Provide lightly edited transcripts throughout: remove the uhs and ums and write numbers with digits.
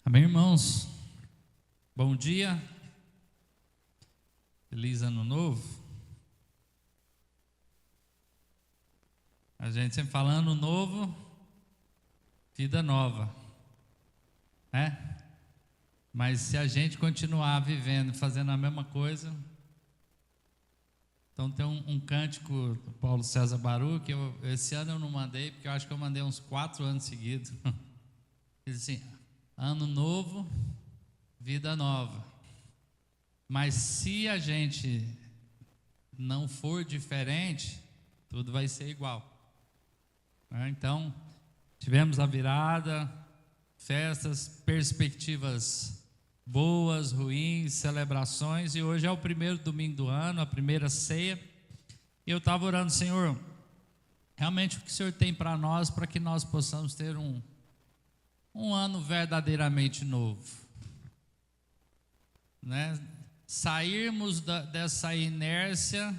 Amém, irmãos? Bom dia, feliz ano novo. A gente sempre fala ano novo, vida nova, né? Mas se a gente continuar vivendo, fazendo a mesma coisa, então tem um cântico do Paulo César Baru, que esse ano eu não mandei, porque eu acho que eu mandei uns 4 anos seguidos. Diz assim: ano novo, vida nova. Mas se a gente não for diferente, tudo vai ser igual. Então, tivemos a virada, festas, perspectivas boas, ruins, celebrações, e hoje é o primeiro domingo do ano, a primeira ceia. E eu estava orando: Senhor, realmente o que o Senhor tem para nós, para que nós possamos ter um ano verdadeiramente novo, né? Sairmos dessa inércia,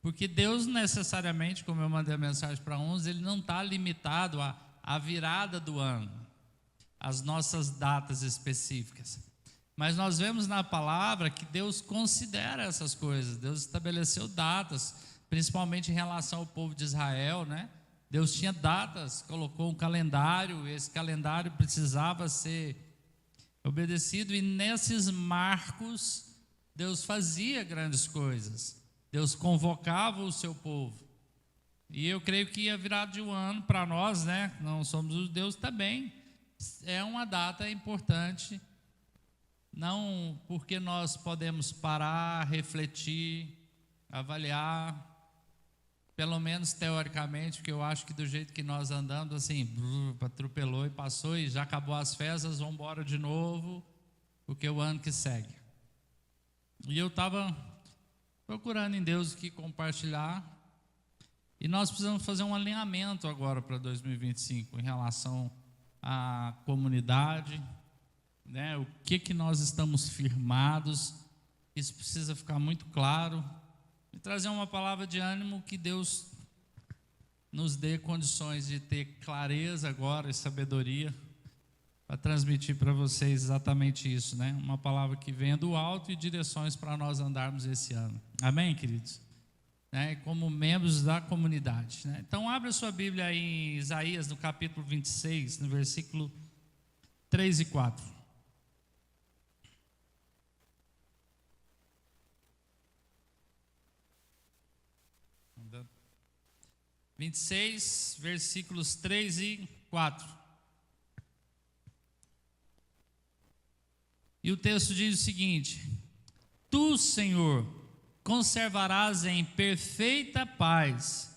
porque Deus necessariamente, como eu mandei a mensagem para uns, Ele não está limitado à virada do ano, às nossas datas específicas. Mas nós vemos na palavra que Deus considera essas coisas. Deus estabeleceu datas, principalmente em relação ao povo de Israel, né? Deus tinha datas, colocou um calendário, esse calendário precisava ser obedecido, e nesses marcos Deus fazia grandes coisas, Deus convocava o seu povo. E eu creio que a virada de um ano para nós, né, não somos judeus, também é uma data importante, não porque nós podemos parar, refletir, avaliar, pelo menos teoricamente, porque eu acho que do jeito que nós andamos, assim, atropelou e passou e já acabou as festas, vamos embora de novo, porque é o ano que segue. E eu estava procurando em Deus o que compartilhar, e nós precisamos fazer um alinhamento agora para 2025 em relação à comunidade, né? O que nós estamos firmados, isso precisa ficar muito claro. E trazer uma palavra de ânimo, que Deus nos dê condições de ter clareza agora e sabedoria para transmitir para vocês exatamente isso, né? Uma palavra que venha do alto e direções para nós andarmos esse ano. Amém, queridos? Né? Como membros da comunidade, né? Então, abra sua Bíblia aí em Isaías, no capítulo 26, no versículo 3 e 4. 26, versículos 3 e 4. E o texto diz o seguinte: Tu, Senhor, conservarás em perfeita paz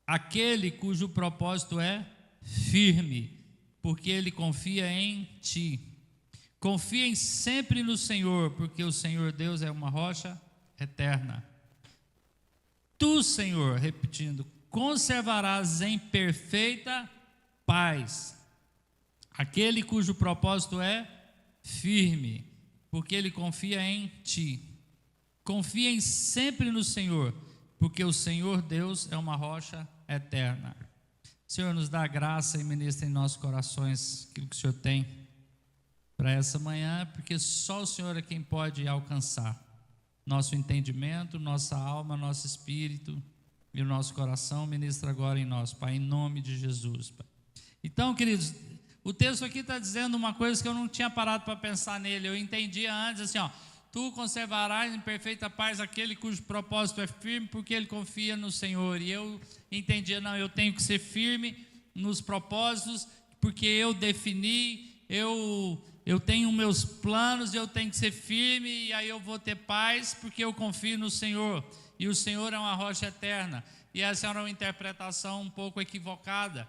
aquele cujo propósito é firme, porque ele confia em Ti. Confiem sempre no Senhor, porque o Senhor Deus é uma rocha eterna. Tu, Senhor, repetindo, conservarás em perfeita paz aquele cujo propósito é firme, porque ele confia em Ti. Confiem sempre no Senhor, porque o Senhor Deus é uma rocha eterna. Senhor, nos dá graça e ministra em nossos corações aquilo que o Senhor tem para essa manhã, porque só o Senhor é quem pode alcançar nosso entendimento, nossa alma, nosso espírito e o nosso coração. Ministra agora em nós, Pai, em nome de Jesus, Pai. Então, queridos, o texto aqui está dizendo uma coisa que eu não tinha parado para pensar nele. Eu entendia antes assim, ó: Tu conservarás em perfeita paz aquele cujo propósito é firme, porque ele confia no Senhor. E eu entendia, não, eu tenho que ser firme nos propósitos, porque eu defini, eu tenho meus planos, eu tenho que ser firme, e aí eu vou ter paz, porque eu confio no Senhor. E o Senhor é uma rocha eterna. E essa era uma interpretação um pouco equivocada,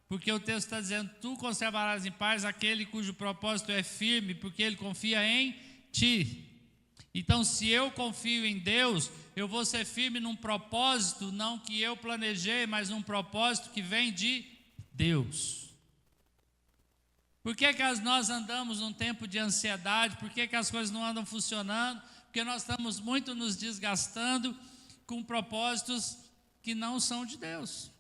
porque o texto está dizendo: Tu conservarás em paz aquele cujo propósito é firme, porque ele confia em Ti. Então, se eu confio em Deus, eu vou ser firme num propósito, não que eu planejei, mas num propósito que vem de Deus. Por que nós andamos num tempo de ansiedade? Por que as coisas não andam funcionando? Porque nós estamos muito nos desgastando com propósitos que não são de Deus.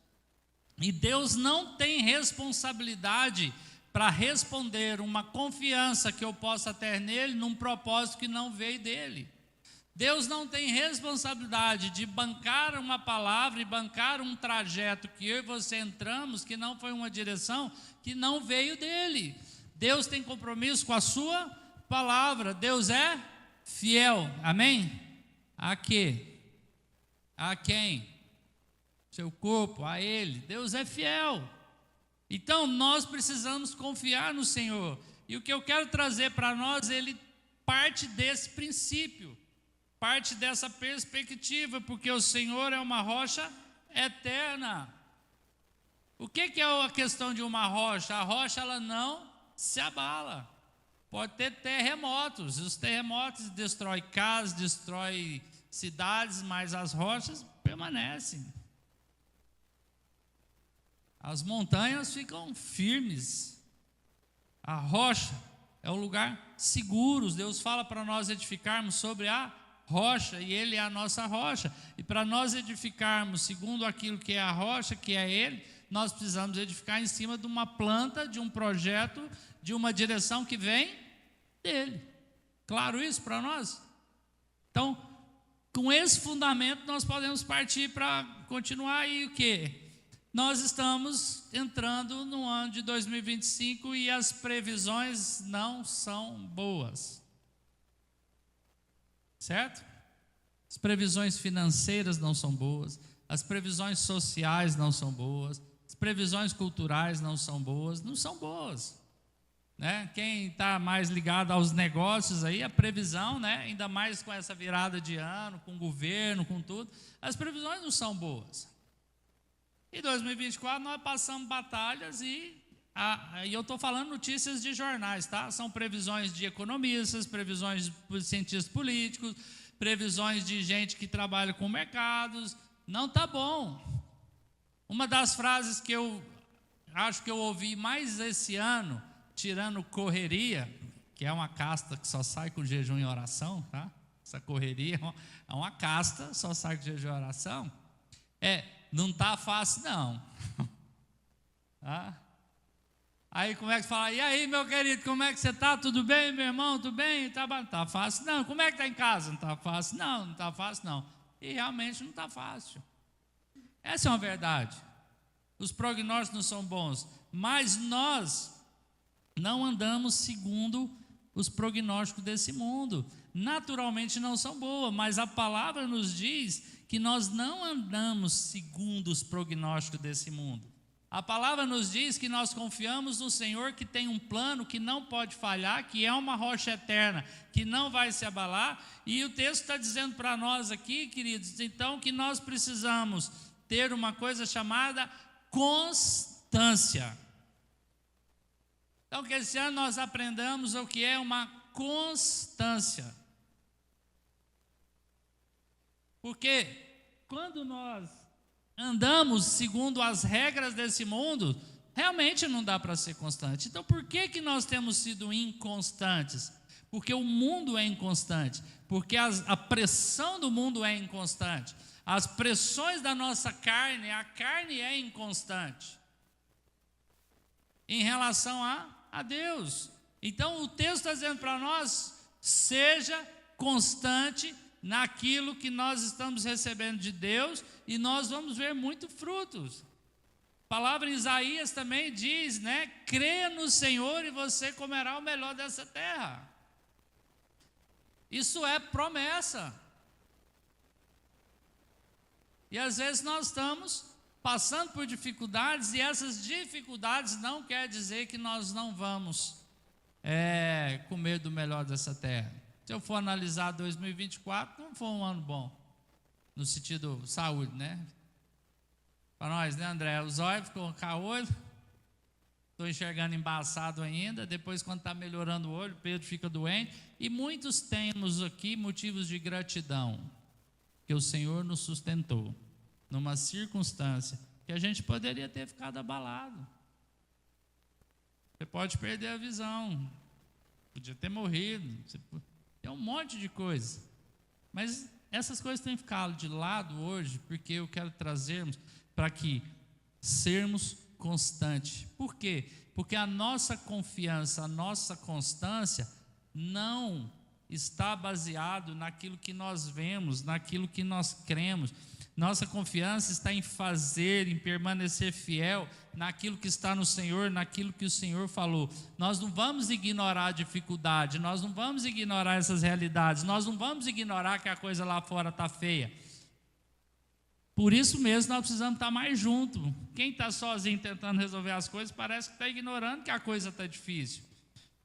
E Deus não tem responsabilidade para responder uma confiança que eu possa ter nele num propósito que não veio dele. Deus não tem responsabilidade de bancar uma palavra e bancar um trajeto que eu e você entramos, que não foi uma direção, que não veio dele. Deus tem compromisso com a sua palavra. Deus é fiel. Amém? A quê? A quem? Seu corpo, a ele. Deus é fiel. Então nós precisamos confiar no Senhor. E o que eu quero trazer para nós, ele parte desse princípio, parte dessa perspectiva, porque o Senhor é uma rocha eterna. O que é a questão de uma rocha? A rocha, ela não se abala. Pode ter terremotos, os terremotos destroem casas, destroem cidades, mas as rochas permanecem. As montanhas ficam firmes. A rocha é um lugar seguro. Deus fala para nós edificarmos sobre a rocha, e Ele é a nossa rocha. E para nós edificarmos segundo aquilo que é a rocha, que é Ele, nós precisamos edificar em cima de uma planta, de um projeto, de uma direção que vem dEle. Claro isso para nós? Então, com esse fundamento, nós podemos partir para continuar. E o quê? Nós estamos entrando no ano de 2025 e as previsões não são boas. Certo? As previsões financeiras não são boas, as previsões sociais não são boas, as previsões culturais não são boas, né? Quem está mais ligado aos negócios aí, a previsão, né? Ainda mais com essa virada de ano, com o governo, com tudo, as previsões não são boas. Em 2024 nós passamos batalhas e eu estou falando notícias de jornais, tá? São previsões de economistas, previsões de cientistas políticos, previsões de gente que trabalha com mercados. Não está bom. Uma das frases que eu acho que eu ouvi mais esse ano, tirando correria, que é uma casta que só sai com jejum e oração, tá? Essa correria é uma casta, só sai com jejum e oração. Não está fácil não. Tá? Aí como é que fala? E aí, meu querido, como é que você está? Tudo bem, meu irmão? Tudo bem? Não está fácil não. Como é que está em casa? Não está fácil não, não está fácil não. E realmente não está fácil. Essa é uma verdade. Os prognósticos não são bons, mas nós não andamos segundo os prognósticos desse mundo. Naturalmente não são boas, mas a palavra nos diz que nós não andamos segundo os prognósticos desse mundo. A palavra nos diz que nós confiamos no Senhor, que tem um plano que não pode falhar, que é uma rocha eterna, que não vai se abalar. E o texto está dizendo para nós aqui, queridos, então, que nós precisamos ter uma coisa chamada constância. Então, que esse ano nós aprendamos o que é uma constância. Porque quando nós andamos segundo as regras desse mundo, realmente não dá para ser constante. Então, por que nós temos sido inconstantes? Porque o mundo é inconstante, porque a pressão do mundo é inconstante, as pressões da nossa carne, a carne é inconstante em relação a Deus. Então, o texto está dizendo para nós: seja constante naquilo que nós estamos recebendo de Deus, e nós vamos ver muitos frutos. A palavra em Isaías também diz, né? Creia no Senhor e você comerá o melhor dessa terra. Isso é promessa. E às vezes nós estamos passando por dificuldades, e essas dificuldades não quer dizer que nós não vamos comer do melhor dessa terra. Se eu for analisar 2024, não foi um ano bom, no sentido saúde, né? Para nós, né, André? Os olhos ficam caolho, estou enxergando embaçado ainda. Depois, quando está melhorando o olho, Pedro fica doente. E muitos temos aqui motivos de gratidão, que o Senhor nos sustentou numa circunstância que a gente poderia ter ficado abalado. Você pode perder a visão, podia ter morrido, tem um monte de coisa, mas essas coisas têm ficado de lado hoje, porque eu quero trazermos para que sermos constante. Por quê? Porque a nossa confiança, a nossa constância não está baseado naquilo que nós vemos, naquilo que nós cremos. Nossa confiança está em fazer, em permanecer fiel naquilo que está no Senhor, naquilo que o Senhor falou. Nós não vamos ignorar a dificuldade, nós não vamos ignorar essas realidades, nós não vamos ignorar que a coisa lá fora está feia. Por isso mesmo nós precisamos estar mais juntos. Quem está sozinho tentando resolver as coisas parece que está ignorando que a coisa está difícil.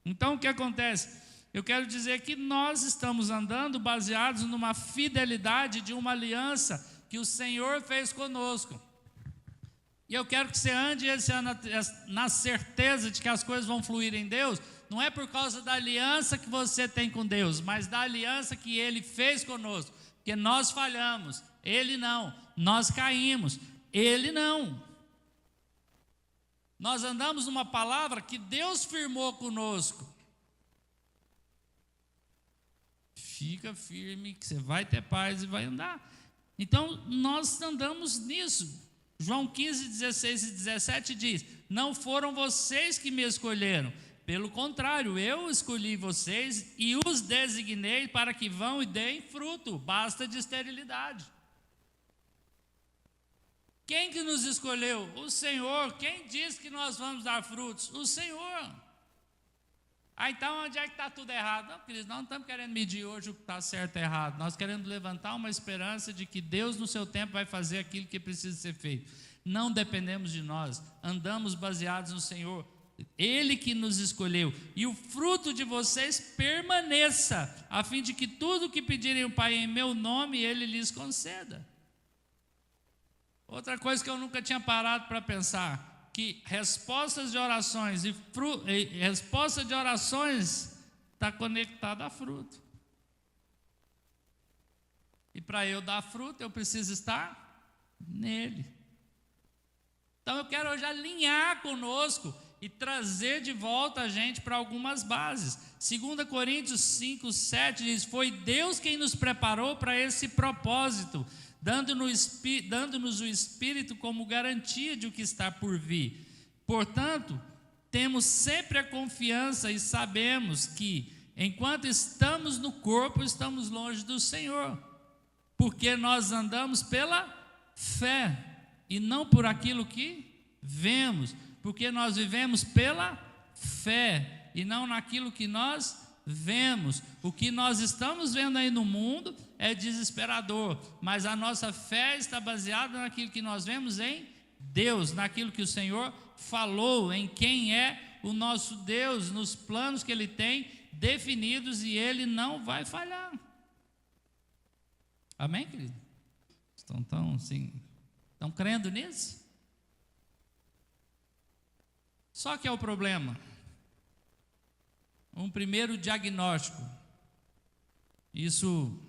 Então o que acontece? Eu quero dizer que nós estamos andando baseados numa fidelidade de uma aliança que o Senhor fez conosco. E eu quero que você ande esse ano na certeza de que as coisas vão fluir em Deus, não é por causa da aliança que você tem com Deus, mas da aliança que Ele fez conosco. Porque nós falhamos, Ele não. Nós caímos, Ele não. Nós andamos numa palavra que Deus firmou conosco. Fica firme que você vai ter paz e vai andar. Então nós andamos nisso. João 15, 16 e 17 diz: não foram vocês que me escolheram, pelo contrário, eu escolhi vocês e os designei para que vão e deem fruto, basta de esterilidade. Quem que nos escolheu? O Senhor. Quem diz que nós vamos dar frutos? O Senhor. Então onde é que está tudo errado? Não, queridos, nós não estamos querendo medir hoje o que está certo e errado. Nós queremos levantar uma esperança de que Deus no seu tempo vai fazer aquilo que precisa ser feito. Não dependemos de nós, andamos baseados no Senhor. Ele que nos escolheu. E o fruto de vocês permaneça, a fim de que tudo o que pedirem o Pai em meu nome, Ele lhes conceda. Outra coisa que eu nunca tinha parado para pensar, que respostas de orações e resposta de orações está conectada a fruto. E para eu dar fruto, eu preciso estar nele. Então eu quero hoje alinhar conosco e trazer de volta a gente para algumas bases. 2 Coríntios 5, 7 diz: foi Deus quem nos preparou para esse propósito, dando-nos o Espírito como garantia de o que está por vir. Portanto, temos sempre a confiança e sabemos que, enquanto estamos no corpo, estamos longe do Senhor, porque nós andamos pela fé e não por aquilo que vemos, porque nós vivemos pela fé e não naquilo que nós vemos. O que nós estamos vendo aí no mundo é desesperador, mas a nossa fé está baseada naquilo que nós vemos em Deus, naquilo que o Senhor falou, em quem é o nosso Deus, nos planos que Ele tem definidos, e Ele não vai falhar. Amém, querido? Estão crendo nisso? Só que é o problema. Um primeiro diagnóstico. Isso,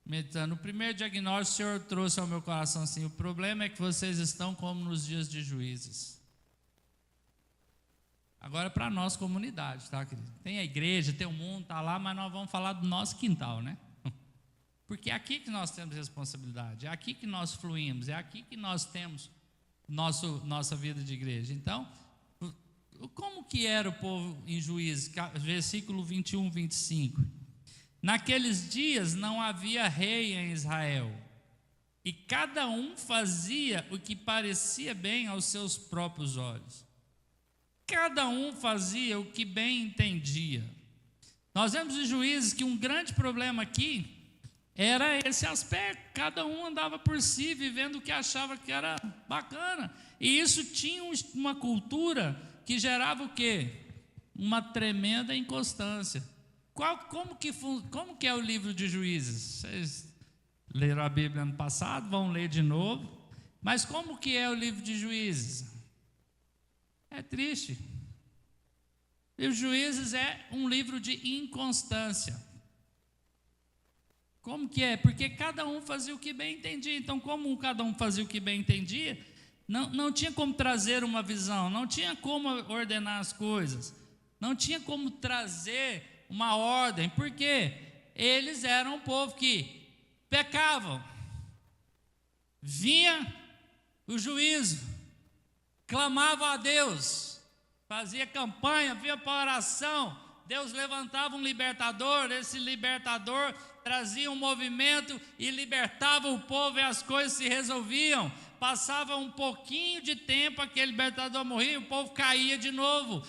meditando, o primeiro diagnóstico o Senhor trouxe ao meu coração assim: o problema é que vocês estão como nos dias de Juízes. Agora para nós, comunidade, tá, querido? Tem a igreja, tem o mundo, tá lá, mas nós vamos falar do nosso quintal, né? Porque é aqui que nós temos responsabilidade, é aqui que nós fluímos, é aqui que nós temos nossa vida de igreja. Então, como que era o povo em Juízes? Versículo 21, 25. Naqueles dias não havia rei em Israel, e cada um fazia o que parecia bem aos seus próprios olhos. Cada um fazia o que bem entendia. Nós vemos em Juízes que um grande problema aqui era esse aspecto. Cada um andava por si, vivendo o que achava que era bacana. E isso tinha uma cultura que gerava o quê? Uma tremenda inconstância. Como que é o livro de Juízes? Vocês leram a Bíblia ano passado, vão ler de novo. Mas como que é o livro de Juízes? É triste. E os Juízes é um livro de inconstância. Como que é? Porque cada um fazia o que bem entendia. Então, como cada um fazia o que bem entendia, não tinha como trazer uma visão, não tinha como ordenar as coisas, não tinha como trazer uma ordem, porque eles eram um povo que pecavam, vinha o juízo, clamavam a Deus, fazia campanha, via para oração. Deus levantava um libertador, esse libertador trazia um movimento e libertava o povo, e as coisas se resolviam. Passava um pouquinho de tempo, aquele libertador morria, o povo caía de novo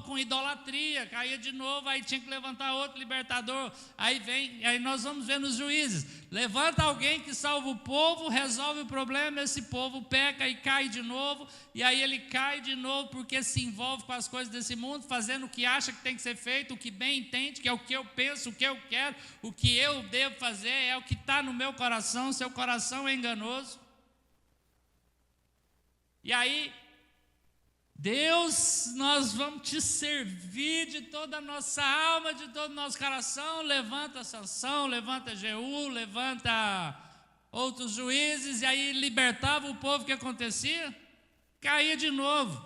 com idolatria, caía de novo, aí tinha que levantar outro libertador. Aí nós vamos ver nos Juízes, levanta alguém que salva o povo, resolve o problema, esse povo peca e cai de novo, e aí ele cai de novo porque se envolve com as coisas desse mundo, fazendo o que acha que tem que ser feito, o que bem entende, que é o que eu penso, o que eu quero, o que eu devo fazer, é o que está no meu coração. Seu coração é enganoso. E aí, Deus, nós vamos te servir de toda a nossa alma, de todo o nosso coração. Levanta Sansão, levanta Jeú, levanta outros juízes. E aí libertava o povo. O que acontecia? Caía de novo.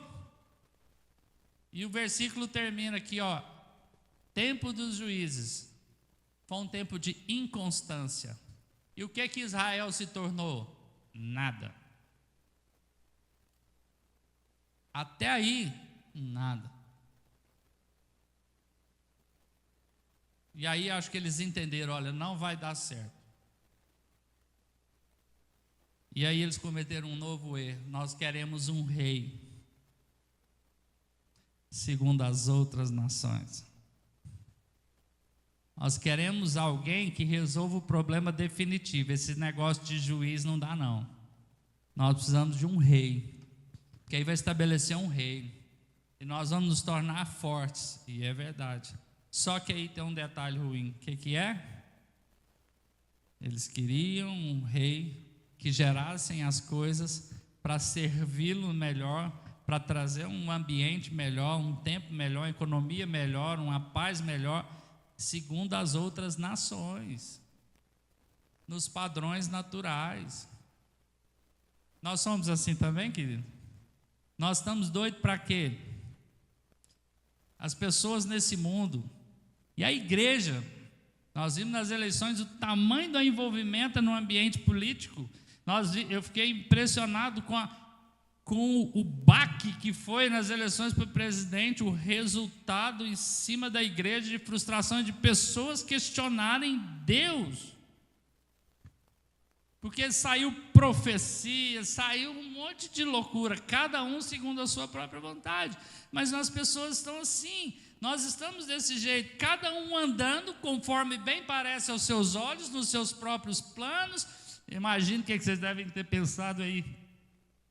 E o versículo termina aqui, ó. Tempo dos juízes foi um tempo de inconstância. E o que Israel se tornou? Nada. Até aí, nada. E aí acho que eles entenderam, olha, não vai dar certo. E aí eles cometeram um novo erro. Nós queremos um rei, segundo as outras nações. Nós queremos alguém que resolva o problema definitivo. Esse negócio de juiz não dá, não. Nós precisamos de um rei, que aí vai estabelecer um reino, e nós vamos nos tornar fortes, e é verdade. Só que aí tem um detalhe ruim. O que é? Eles queriam um rei que gerassem as coisas para servi-lo melhor, para trazer um ambiente melhor, um tempo melhor, uma economia melhor, uma paz melhor, segundo as outras nações, nos padrões naturais. Nós somos assim também, querido? Nós estamos doidos para quê? As pessoas nesse mundo, e a igreja, nós vimos nas eleições o tamanho do envolvimento no ambiente político. Eu fiquei impressionado com o baque que foi nas eleições para o presidente, o resultado em cima da igreja, de frustração de pessoas questionarem Deus. Porque saiu profecia, saiu um monte de loucura, cada um segundo a sua própria vontade. Mas as pessoas estão assim, nós estamos desse jeito, cada um andando conforme bem parece aos seus olhos, nos seus próprios planos. Imagino o que vocês devem ter pensado aí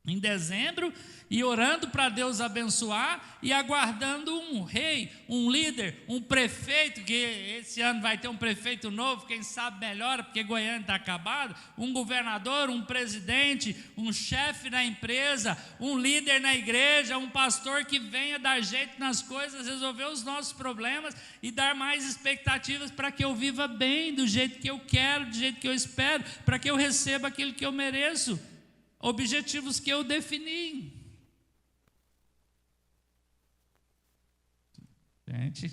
em dezembro, e orando para Deus abençoar, e aguardando um rei, um líder, um prefeito, que esse ano vai ter um prefeito novo, quem sabe melhora, porque Goiânia está acabado, um governador, um presidente, um chefe na empresa, um líder na igreja, um pastor que venha dar jeito nas coisas, resolver os nossos problemas e dar mais expectativas para que eu viva bem, do jeito que eu quero, do jeito que eu espero, para que eu receba aquilo que eu mereço. Objetivos que eu defini. Gente,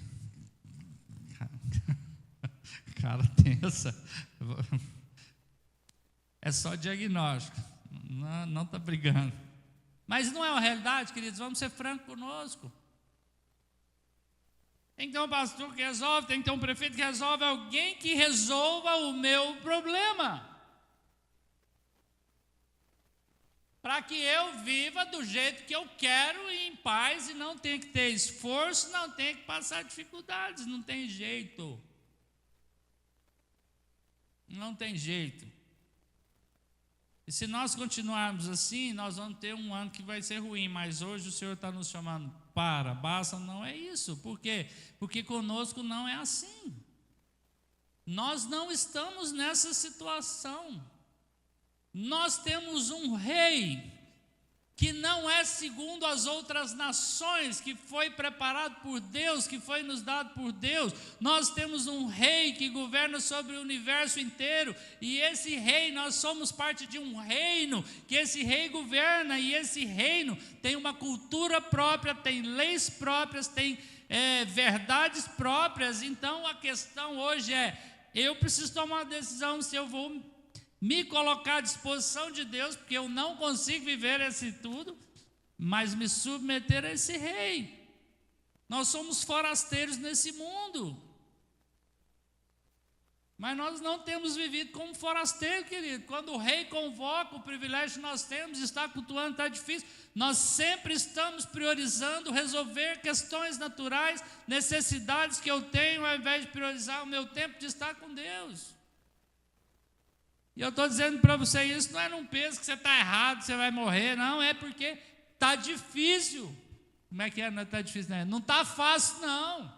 cara tensa. É só diagnóstico, não está brigando. Mas não é uma realidade, queridos, vamos ser francos conosco. Tem que ter um pastor que resolve, tem que ter um prefeito que resolve, alguém que resolva o meu problema. Para que eu viva do jeito que eu quero e em paz, e não tenha que ter esforço, não tenha que passar dificuldades, não tem jeito. Não tem jeito. E se nós continuarmos assim, nós vamos ter um ano que vai ser ruim, mas hoje o Senhor está nos chamando, basta, não é isso. Por quê? Porque conosco não é assim. Nós não estamos nessa situação. Nós temos um rei que não é segundo as outras nações, que foi preparado por Deus, que foi nos dado por Deus. Nós temos um rei que governa sobre o universo inteiro, e esse rei, nós somos parte de um reino, que esse rei governa, e esse reino tem uma cultura própria, tem leis próprias, tem verdades próprias. Então a questão hoje é, eu preciso tomar uma decisão se eu vou me colocar à disposição de Deus, porque eu não consigo viver esse tudo, mas me submeter a esse rei. Nós somos forasteiros nesse mundo. Mas nós não temos vivido como forasteiro, querido. Quando o rei convoca, o privilégio que nós temos de estar cultuando, está difícil. Nós sempre estamos priorizando resolver questões naturais, necessidades que eu tenho, ao invés de priorizar o meu tempo de estar com Deus. E eu estou dizendo para você isso, não é num peso que você está errado, você vai morrer, não, é porque está difícil. Como é que é? Não está difícil, né? Não está fácil, não.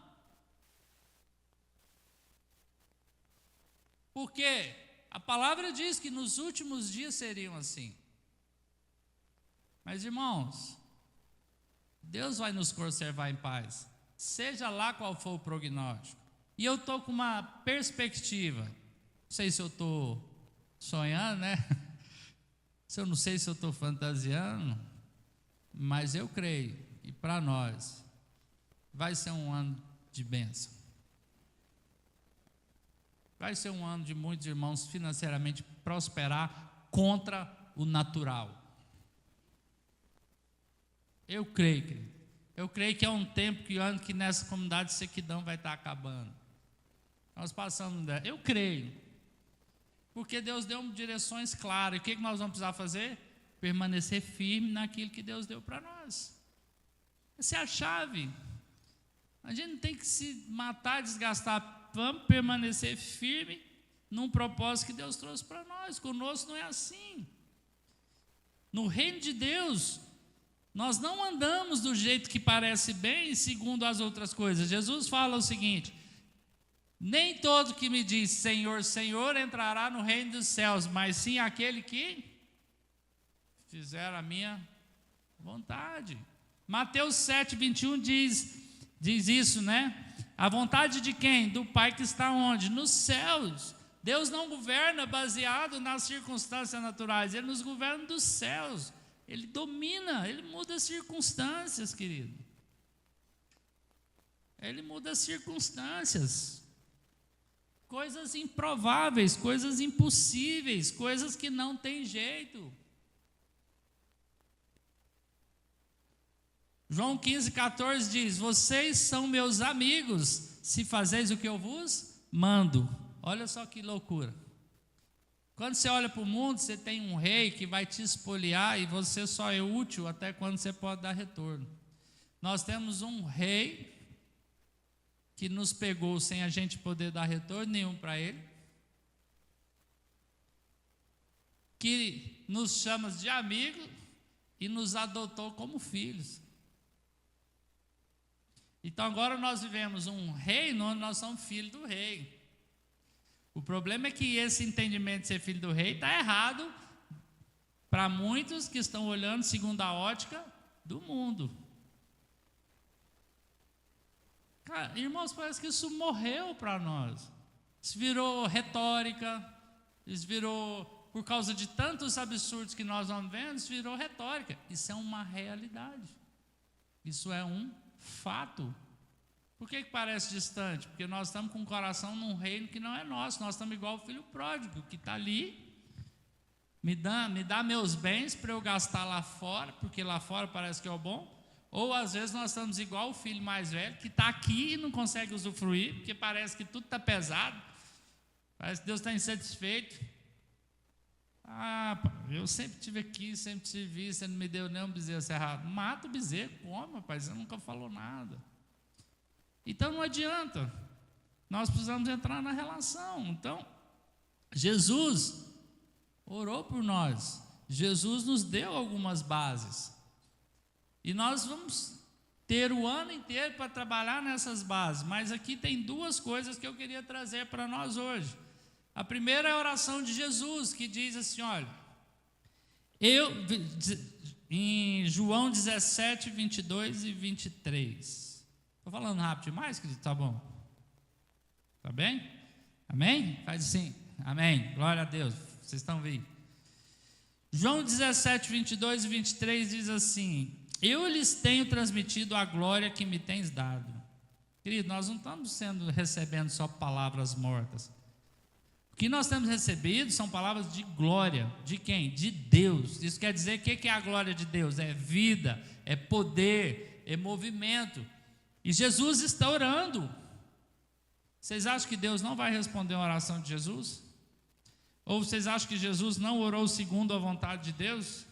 Porque a palavra diz que nos últimos dias seriam assim. Mas, irmãos, Deus vai nos conservar em paz, seja lá qual for o prognóstico. E eu estou com uma perspectiva, não sei se eu estou sonhando, né? Eu não sei se eu estou fantasiando, mas eu creio, e para nós, vai ser um ano de bênção. Vai ser um ano de muitos irmãos financeiramente prosperar contra o natural. Eu creio, querido. Eu creio que é um tempo que nessa comunidade de sequidão vai estar acabando. Nós passamos dela. Eu creio. Porque Deus deu direções claras. E o que nós vamos precisar fazer? Permanecer firme naquilo que Deus deu para nós. Essa é a chave. A gente não tem que se matar, desgastar. Vamos permanecer firme num propósito que Deus trouxe para nós. Conosco não é assim. No reino de Deus, nós não andamos do jeito que parece bem, segundo as outras coisas. Jesus fala o seguinte: nem todo que me diz Senhor, Senhor entrará no reino dos céus, mas sim aquele que fizer a minha vontade. Mateus 7:21 diz isso, né? A vontade de quem? Do Pai que está onde? Nos céus. Deus não governa baseado nas circunstâncias naturais, Ele nos governa dos céus. Ele domina, Ele muda as circunstâncias, querido. Ele muda as circunstâncias. Coisas improváveis, coisas impossíveis, coisas que não tem jeito. João 15,14 diz: vocês são meus amigos, se fazeis o que eu vos mando. Olha só que loucura. Quando você olha para o mundo, você tem um rei que vai te espoliar e você só é útil até quando você pode dar retorno. Nós temos um rei que nos pegou sem a gente poder dar retorno nenhum para ele, que nos chama de amigo e nos adotou como filhos. Então agora nós vivemos um reino onde nós somos filhos do rei. O problema é que esse entendimento de ser filho do rei está errado para muitos que estão olhando segundo a ótica do mundo. Cara, irmãos, parece que isso morreu para nós. Isso virou retórica, isso virou, por causa de tantos absurdos que nós vamos vendo, isso virou retórica. Isso é uma realidade. Isso é um fato. Por que parece distante? Porque nós estamos com o coração num reino que não é nosso. Nós estamos igual o filho pródigo, que está ali, me dá meus bens para eu gastar lá fora, porque lá fora parece que é o bom. Ou às vezes nós estamos igual o filho mais velho, que está aqui e não consegue usufruir, porque parece que tudo está pesado, parece que Deus está insatisfeito. Eu sempre estive aqui, sempre te vi, você não me deu nenhum bezerro cerrado. Mata o bezerro, come, rapaz, você nunca falou nada. Então não adianta, nós precisamos entrar na relação. Então, Jesus orou por nós, Jesus nos deu algumas bases, e nós vamos ter o ano inteiro para trabalhar nessas bases, mas aqui tem duas coisas que eu queria trazer para nós hoje. A primeira é a oração de Jesus, que diz assim, olha, em João 17, 22 e 23. Estou falando rápido demais, querido? Tá bom? Tá bem? Amém? Faz assim, amém, glória a Deus, vocês estão vendo. João 17, 22 e 23 diz assim: eu lhes tenho transmitido a glória que me tens dado. Querido, nós não estamos recebendo só palavras mortas. O que nós temos recebido são palavras de glória. De quem? De Deus. Isso quer dizer que é a glória de Deus? É vida, é poder, é movimento. E Jesus está orando. Vocês acham que Deus não vai responder a oração de Jesus? Ou vocês acham que Jesus não orou segundo a vontade de Deus?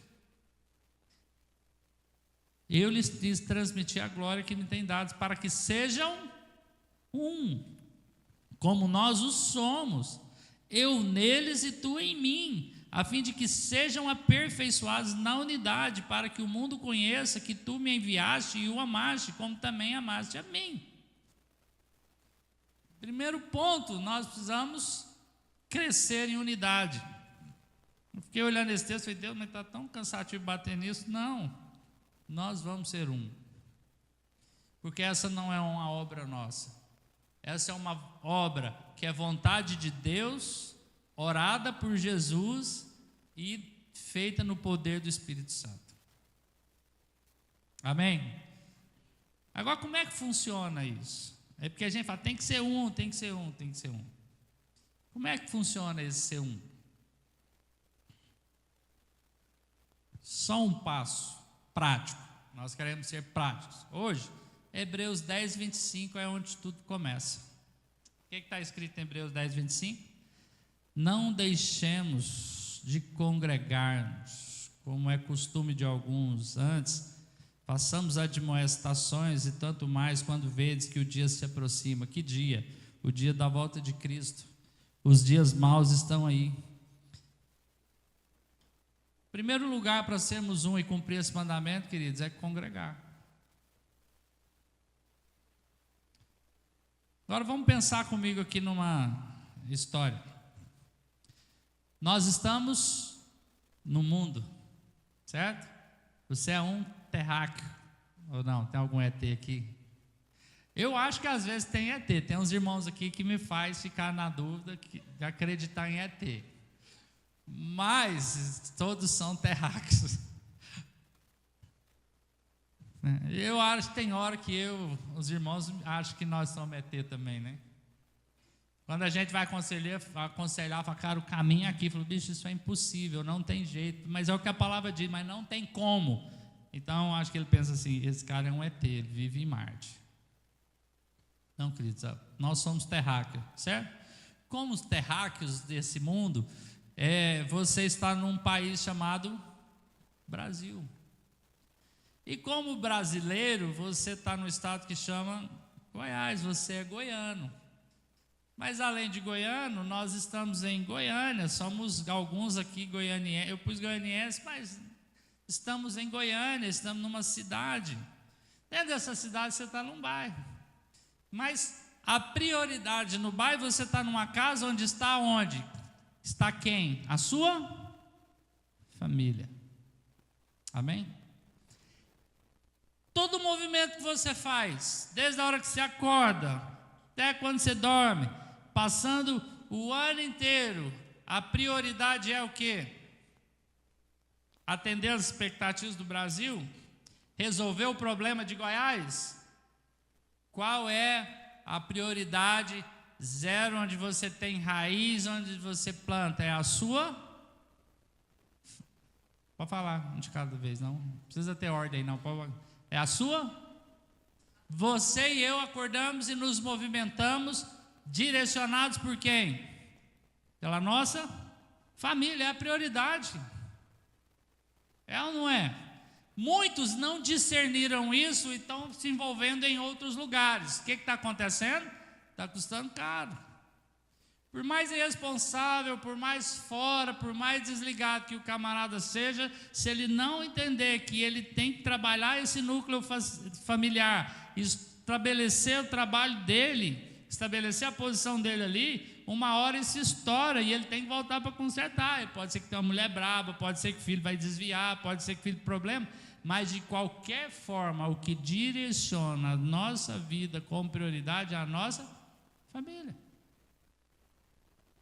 Eu lhes transmiti a glória que me tem dado, para que sejam um, como nós o somos, eu neles e tu em mim, a fim de que sejam aperfeiçoados na unidade, para que o mundo conheça que tu me enviaste e o amaste, como também amaste a mim. Primeiro ponto, nós precisamos crescer em unidade. Eu fiquei olhando esse texto e falei, Deus, mas está tão cansativo bater nisso. Não, nós vamos ser um, porque essa não é uma obra nossa, essa é uma obra que é vontade de Deus, orada por Jesus e feita no poder do Espírito Santo. Amém? Agora, como é que funciona isso? É porque a gente fala, tem que ser um, tem que ser um, tem que ser um. Como é que funciona esse ser um? Só um passo prático. Nós queremos ser práticos. Hoje, Hebreus 10, 25 é onde tudo começa. O que está escrito em Hebreus 10, 25? Não deixemos de congregar-nos, como é costume de alguns, antes façamos admoestações e tanto mais quando vedes que o dia se aproxima. Que dia? O dia da volta de Cristo. Os dias maus estão aí. Primeiro lugar para sermos um e cumprir esse mandamento, queridos, é congregar. Agora vamos pensar comigo aqui numa história. Nós estamos no mundo, certo? Você é um terráqueo, ou não? Tem algum ET aqui? Eu acho que às vezes tem ET. Tem uns irmãos aqui que me faz ficar na dúvida de acreditar em ET. Mas todos são terráqueos. Eu acho que tem hora que os irmãos acham que nós somos ET também, né? Quando a gente vai aconselhar, fala, cara, o caminho é aqui. Fala, bicho, isso é impossível, não tem jeito. Mas é o que a palavra diz, mas não tem como. Então, acho que ele pensa assim, esse cara é um ET, ele vive em Marte. Não, queridos, nós somos terráqueos, certo? Como os terráqueos desse mundo, você está num país chamado Brasil. E como brasileiro, você está no estado que chama Goiás, você é goiano. Mas além de goiano, nós estamos em Goiânia, somos alguns aqui goianienses, eu pus goianiense, mas estamos em Goiânia, estamos numa cidade. Dentro dessa cidade você está num bairro. Mas a prioridade no bairro, você está numa casa onde está onde? Está quem? A sua família. Amém? Todo movimento que você faz, desde a hora que você acorda, até quando você dorme, passando o ano inteiro, a prioridade é o quê? Atender as expectativas do Brasil? Resolver o problema de Goiás? Qual é a prioridade zero, onde você tem raiz, onde você planta? É a sua? Pode falar um de cada vez, não precisa ter ordem, não. É a sua? Você e eu acordamos e nos movimentamos, direcionados por quem? Pela nossa família, é a prioridade. É ou não é? Muitos não discerniram isso e estão se envolvendo em outros lugares. O que está acontecendo? Está custando caro. Por mais irresponsável, por mais fora, por mais desligado que o camarada seja, se ele não entender que ele tem que trabalhar esse núcleo familiar, estabelecer o trabalho dele, estabelecer a posição dele ali, uma hora isso estoura e ele tem que voltar para consertar. Pode ser que tenha uma mulher brava, pode ser que o filho vai desviar, pode ser que o filho tenha problema, mas de qualquer forma, o que direciona a nossa vida como prioridade é a nossa família.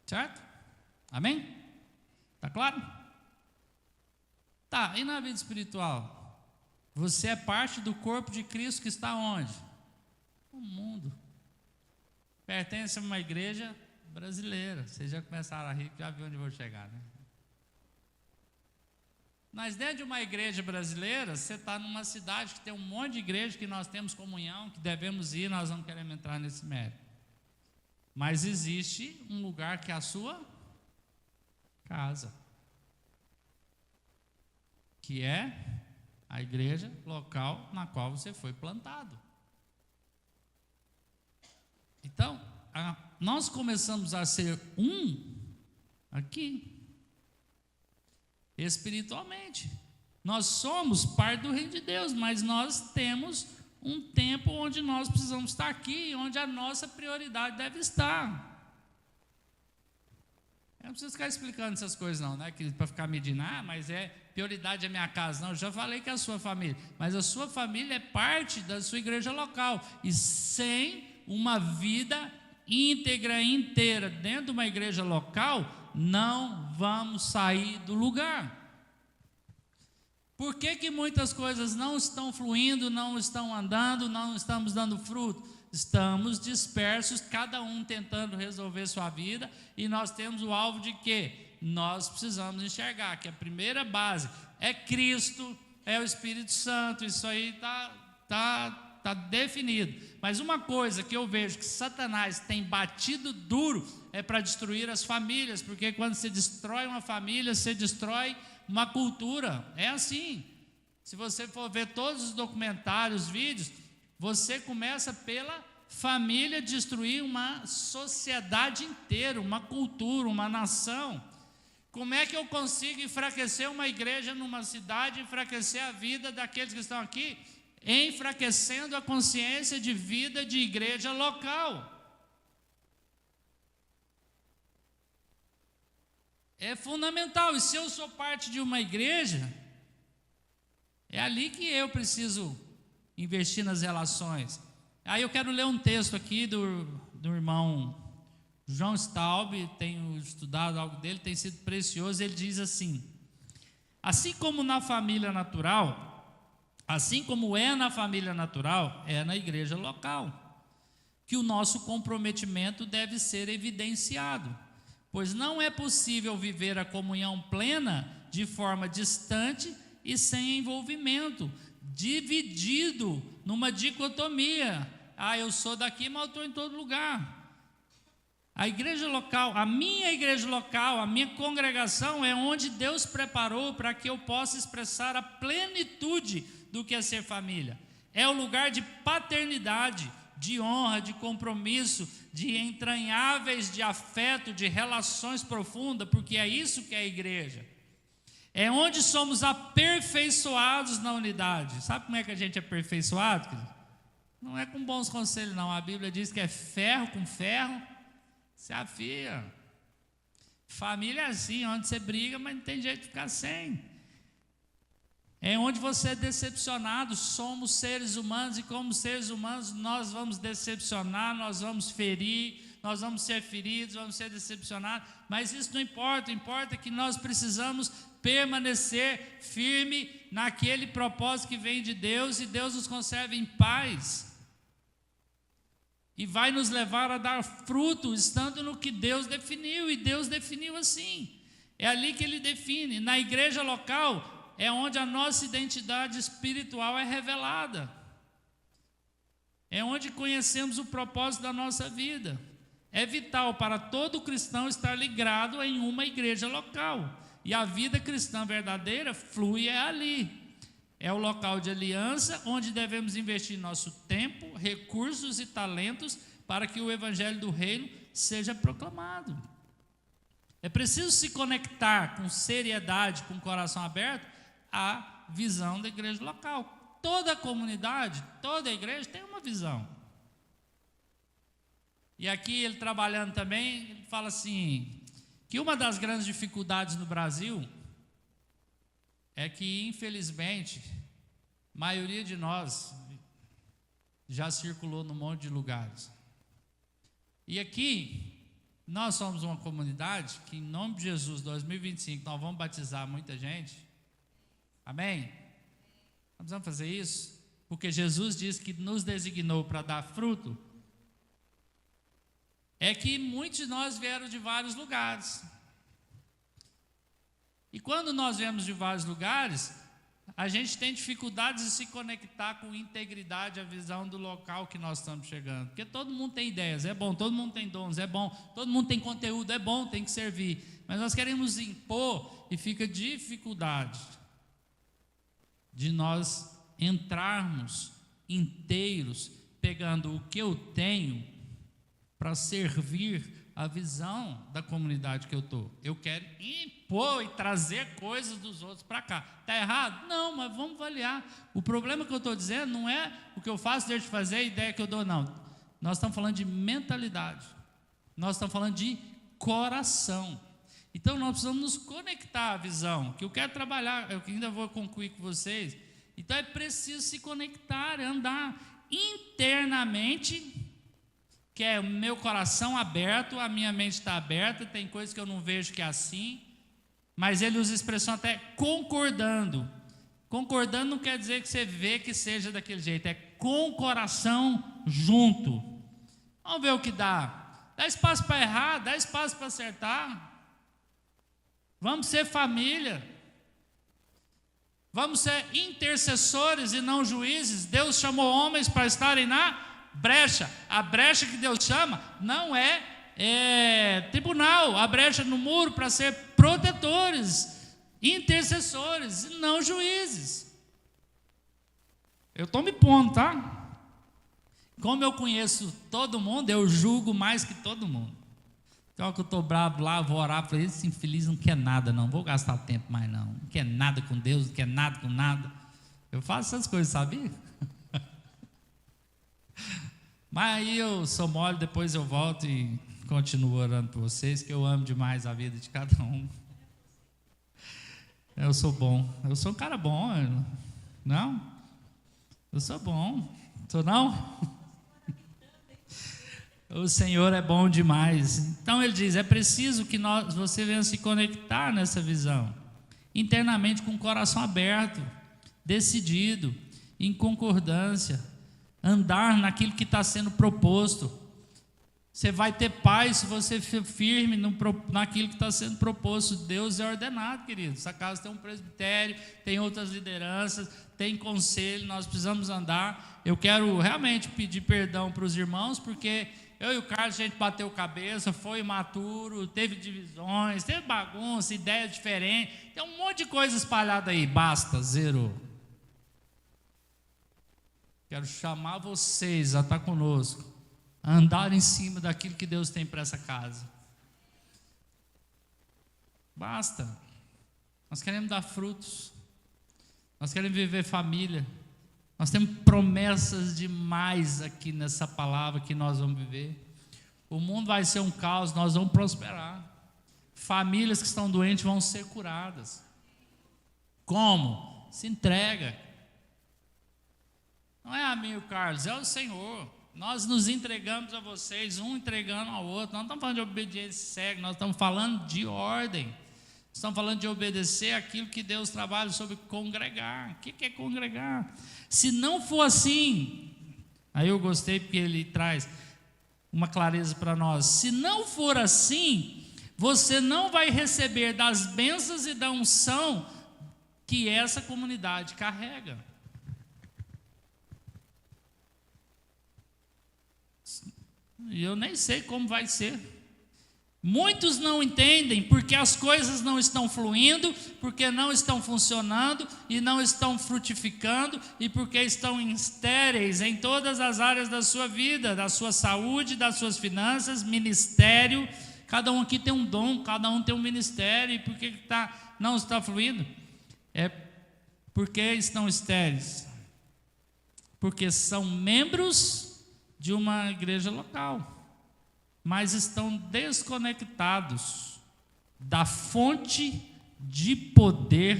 Certo? Amém? Está claro? Tá, e na vida espiritual? Você é parte do corpo de Cristo que está onde? No mundo. Pertence a uma igreja brasileira. Vocês já começaram a rir, já viu onde eu vou chegar, né? Mas dentro de uma igreja brasileira, você está numa cidade que tem um monte de igreja que nós temos comunhão, que devemos ir, nós não queremos entrar nesse mérito. Mas existe um lugar que é a sua casa, que é a igreja local na qual você foi plantado. Então, nós começamos a ser aqui, espiritualmente. Nós somos parte do reino de Deus, mas nós temos um tempo onde nós precisamos estar aqui, onde a nossa prioridade deve estar. Eu não preciso ficar explicando essas coisas não, né? Para ficar medindo, mas prioridade é minha casa. Não, eu já falei que é a sua família, mas a sua família é parte da sua igreja local, e sem uma vida íntegra, inteira, dentro de uma igreja local, não vamos sair do lugar. Por que muitas coisas não estão fluindo, não estão andando, não estamos dando fruto? Estamos dispersos, cada um tentando resolver sua vida, e nós temos o alvo de quê? Nós precisamos enxergar que a primeira base é Cristo, é o Espírito Santo. Isso aí está definido. Mas uma coisa que eu vejo que Satanás tem batido duro é para destruir as famílias, porque quando você destrói uma família, você destrói uma cultura. É assim. Se você for ver todos os documentários, vídeos, você começa pela família destruir uma sociedade inteira, uma cultura, uma nação. Como é que eu consigo enfraquecer uma igreja numa cidade, enfraquecer a vida daqueles que estão aqui? Enfraquecendo a consciência de vida de igreja local. É fundamental. E se eu sou parte de uma igreja, é ali que eu preciso investir nas relações. Aí eu quero ler um texto aqui do irmão João Staub, tenho estudado algo dele, tem sido precioso. Ele diz assim: assim como na família natural, assim como é na família natural, é na igreja local, que o nosso comprometimento deve ser evidenciado, pois não é possível viver a comunhão plena de forma distante e sem envolvimento, dividido numa dicotomia. Eu sou daqui, mas eu estou em todo lugar. A igreja local, a minha igreja local, a minha congregação é onde Deus preparou para que eu possa expressar a plenitude do que é ser família. É o lugar de paternidade, de honra, de compromisso, de entranháveis, de afeto, de relações profundas, porque é isso que é a igreja. É onde somos aperfeiçoados na unidade. Sabe como é que a gente é aperfeiçoado? Não é com bons conselhos não, a Bíblia diz que é ferro com ferro se afia. Família é assim, onde você briga, mas não tem jeito de ficar sem. É onde você é decepcionado. Somos seres humanos, e como seres humanos nós vamos decepcionar, nós vamos ferir, nós vamos ser feridos, vamos ser decepcionados, mas isso não importa. Importa que nós precisamos permanecer firme naquele propósito que vem de Deus, e Deus nos conserve em paz, e vai nos levar a dar fruto, estando no que Deus definiu, e Deus definiu assim. É ali que Ele define. Na igreja local é onde a nossa identidade espiritual é revelada, é onde conhecemos o propósito da nossa vida. É vital para todo cristão estar ligado em uma igreja local, e a vida cristã verdadeira flui ali. É o local de aliança onde devemos investir nosso tempo, recursos e talentos para que o evangelho do reino seja proclamado. É preciso se conectar com seriedade, com o coração aberto, à visão da igreja local. Toda a comunidade, toda a igreja tem uma visão. E aqui ele trabalhando também, ele fala assim, que uma das grandes dificuldades no Brasil é que, infelizmente, a maioria de nós já circulou num monte de lugares. E aqui, nós somos uma comunidade que, em nome de Jesus, 2025, nós vamos batizar muita gente. Amém? Nós precisamos fazer isso, porque Jesus disse que nos designou para dar fruto. é que muitos de nós vieram de vários lugares. E quando nós viemos de vários lugares, a gente tem dificuldades de se conectar com integridade a visão do local que nós estamos chegando. Porque todo mundo tem ideias, é bom, todo mundo tem dons, é bom, todo mundo tem conteúdo, é bom, tem que servir. Mas nós queremos impor e fica dificuldade de nós entrarmos inteiros, pegando o que eu tenho para servir a visão da comunidade que eu estou. Eu quero impor e trazer coisas dos outros para cá. Está errado? Não, mas vamos avaliar. O problema que eu estou dizendo não é o que eu faço, deixo de fazer, a ideia que eu dou, não. Nós estamos falando de mentalidade. Nós estamos falando de coração. Então nós precisamos nos conectar à visão, que eu quero trabalhar, eu ainda vou concluir com vocês. Então é preciso se conectar, andar internamente, que é o meu coração aberto, a minha mente está aberta, tem coisas que eu não vejo que é assim, mas ele usa a expressão até concordando. Concordando não quer dizer que você vê que seja daquele jeito, é com o coração junto. Vamos ver o que dá. Dá espaço para errar, dá espaço para acertar. Vamos ser família. Vamos ser intercessores e não juízes. Deus chamou homens para estarem na brecha. A brecha que Deus chama não é tribunal. A brecha no muro para ser protetores, intercessores e não juízes. Eu estou me pondo, tá? Como eu conheço todo mundo, eu julgo mais que todo mundo. Então, que eu estou bravo lá, vou orar para ele, esse infeliz não quer nada, não vou gastar tempo mais, não quer nada com Deus, não quer nada com nada. Eu faço essas coisas, sabia? Mas aí eu sou mole, depois eu volto e continuo orando por vocês, que eu amo demais a vida de cada um. Eu sou bom, eu sou um cara bom, não? Eu sou bom, sou não? O Senhor é bom demais. Então ele diz, é preciso que você venha se conectar nessa visão, internamente com o coração aberto, decidido, em concordância, andar naquilo que está sendo proposto. Você vai ter paz se você for firme naquilo que está sendo proposto. Deus é ordenado, querido. Essa casa tem um presbitério, tem outras lideranças, tem conselho, nós precisamos andar. Eu quero realmente pedir perdão para os irmãos, porque eu e o Carlos, a gente bateu cabeça, foi imaturo, teve divisões, teve bagunça, ideia diferente, tem um monte de coisa espalhada aí. Basta, zerou. Quero chamar vocês a estar conosco, a andar em cima daquilo que Deus tem para essa casa. Basta. Nós queremos dar frutos, nós queremos viver família. Nós temos promessas demais aqui nessa palavra que nós vamos viver. O mundo vai ser um caos, nós vamos prosperar. Famílias que estão doentes vão ser curadas. Como? Se entrega. Não é a mim, o Carlos, é o Senhor. Nós nos entregamos a vocês, um entregando ao outro. Nós não estamos falando de obediência cega, nós estamos falando de ordem. Estamos falando de obedecer aquilo que Deus trabalha sobre congregar. O que é congregar? Se não for assim, aí eu gostei porque ele traz uma clareza para nós. Se não for assim, você não vai receber das bênçãos e da unção que essa comunidade carrega. E eu nem sei como vai ser. Muitos não entendem porque as coisas não estão fluindo, porque não estão funcionando e não estão frutificando e porque estão estéreis em todas as áreas da sua vida, da sua saúde, das suas finanças, ministério. Cada um aqui tem um dom, cada um tem um ministério. E por que não está fluindo? É porque estão estéreis. Porque são membros de uma igreja local, mas estão desconectados da fonte de poder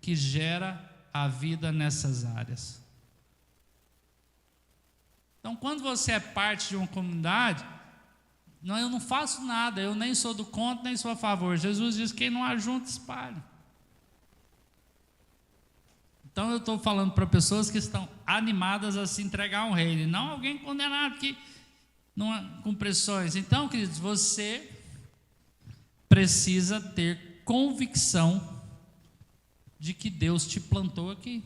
que gera a vida nessas áreas. Então, quando você é parte de uma comunidade, eu não faço nada, eu nem sou do contra, nem sou a favor. Jesus diz que quem não ajunta, espalha. Então, eu estou falando para pessoas que estão animadas a se entregar ao reino, e não alguém condenado que com pressões. Então, queridos, você precisa ter convicção de que Deus te plantou aqui.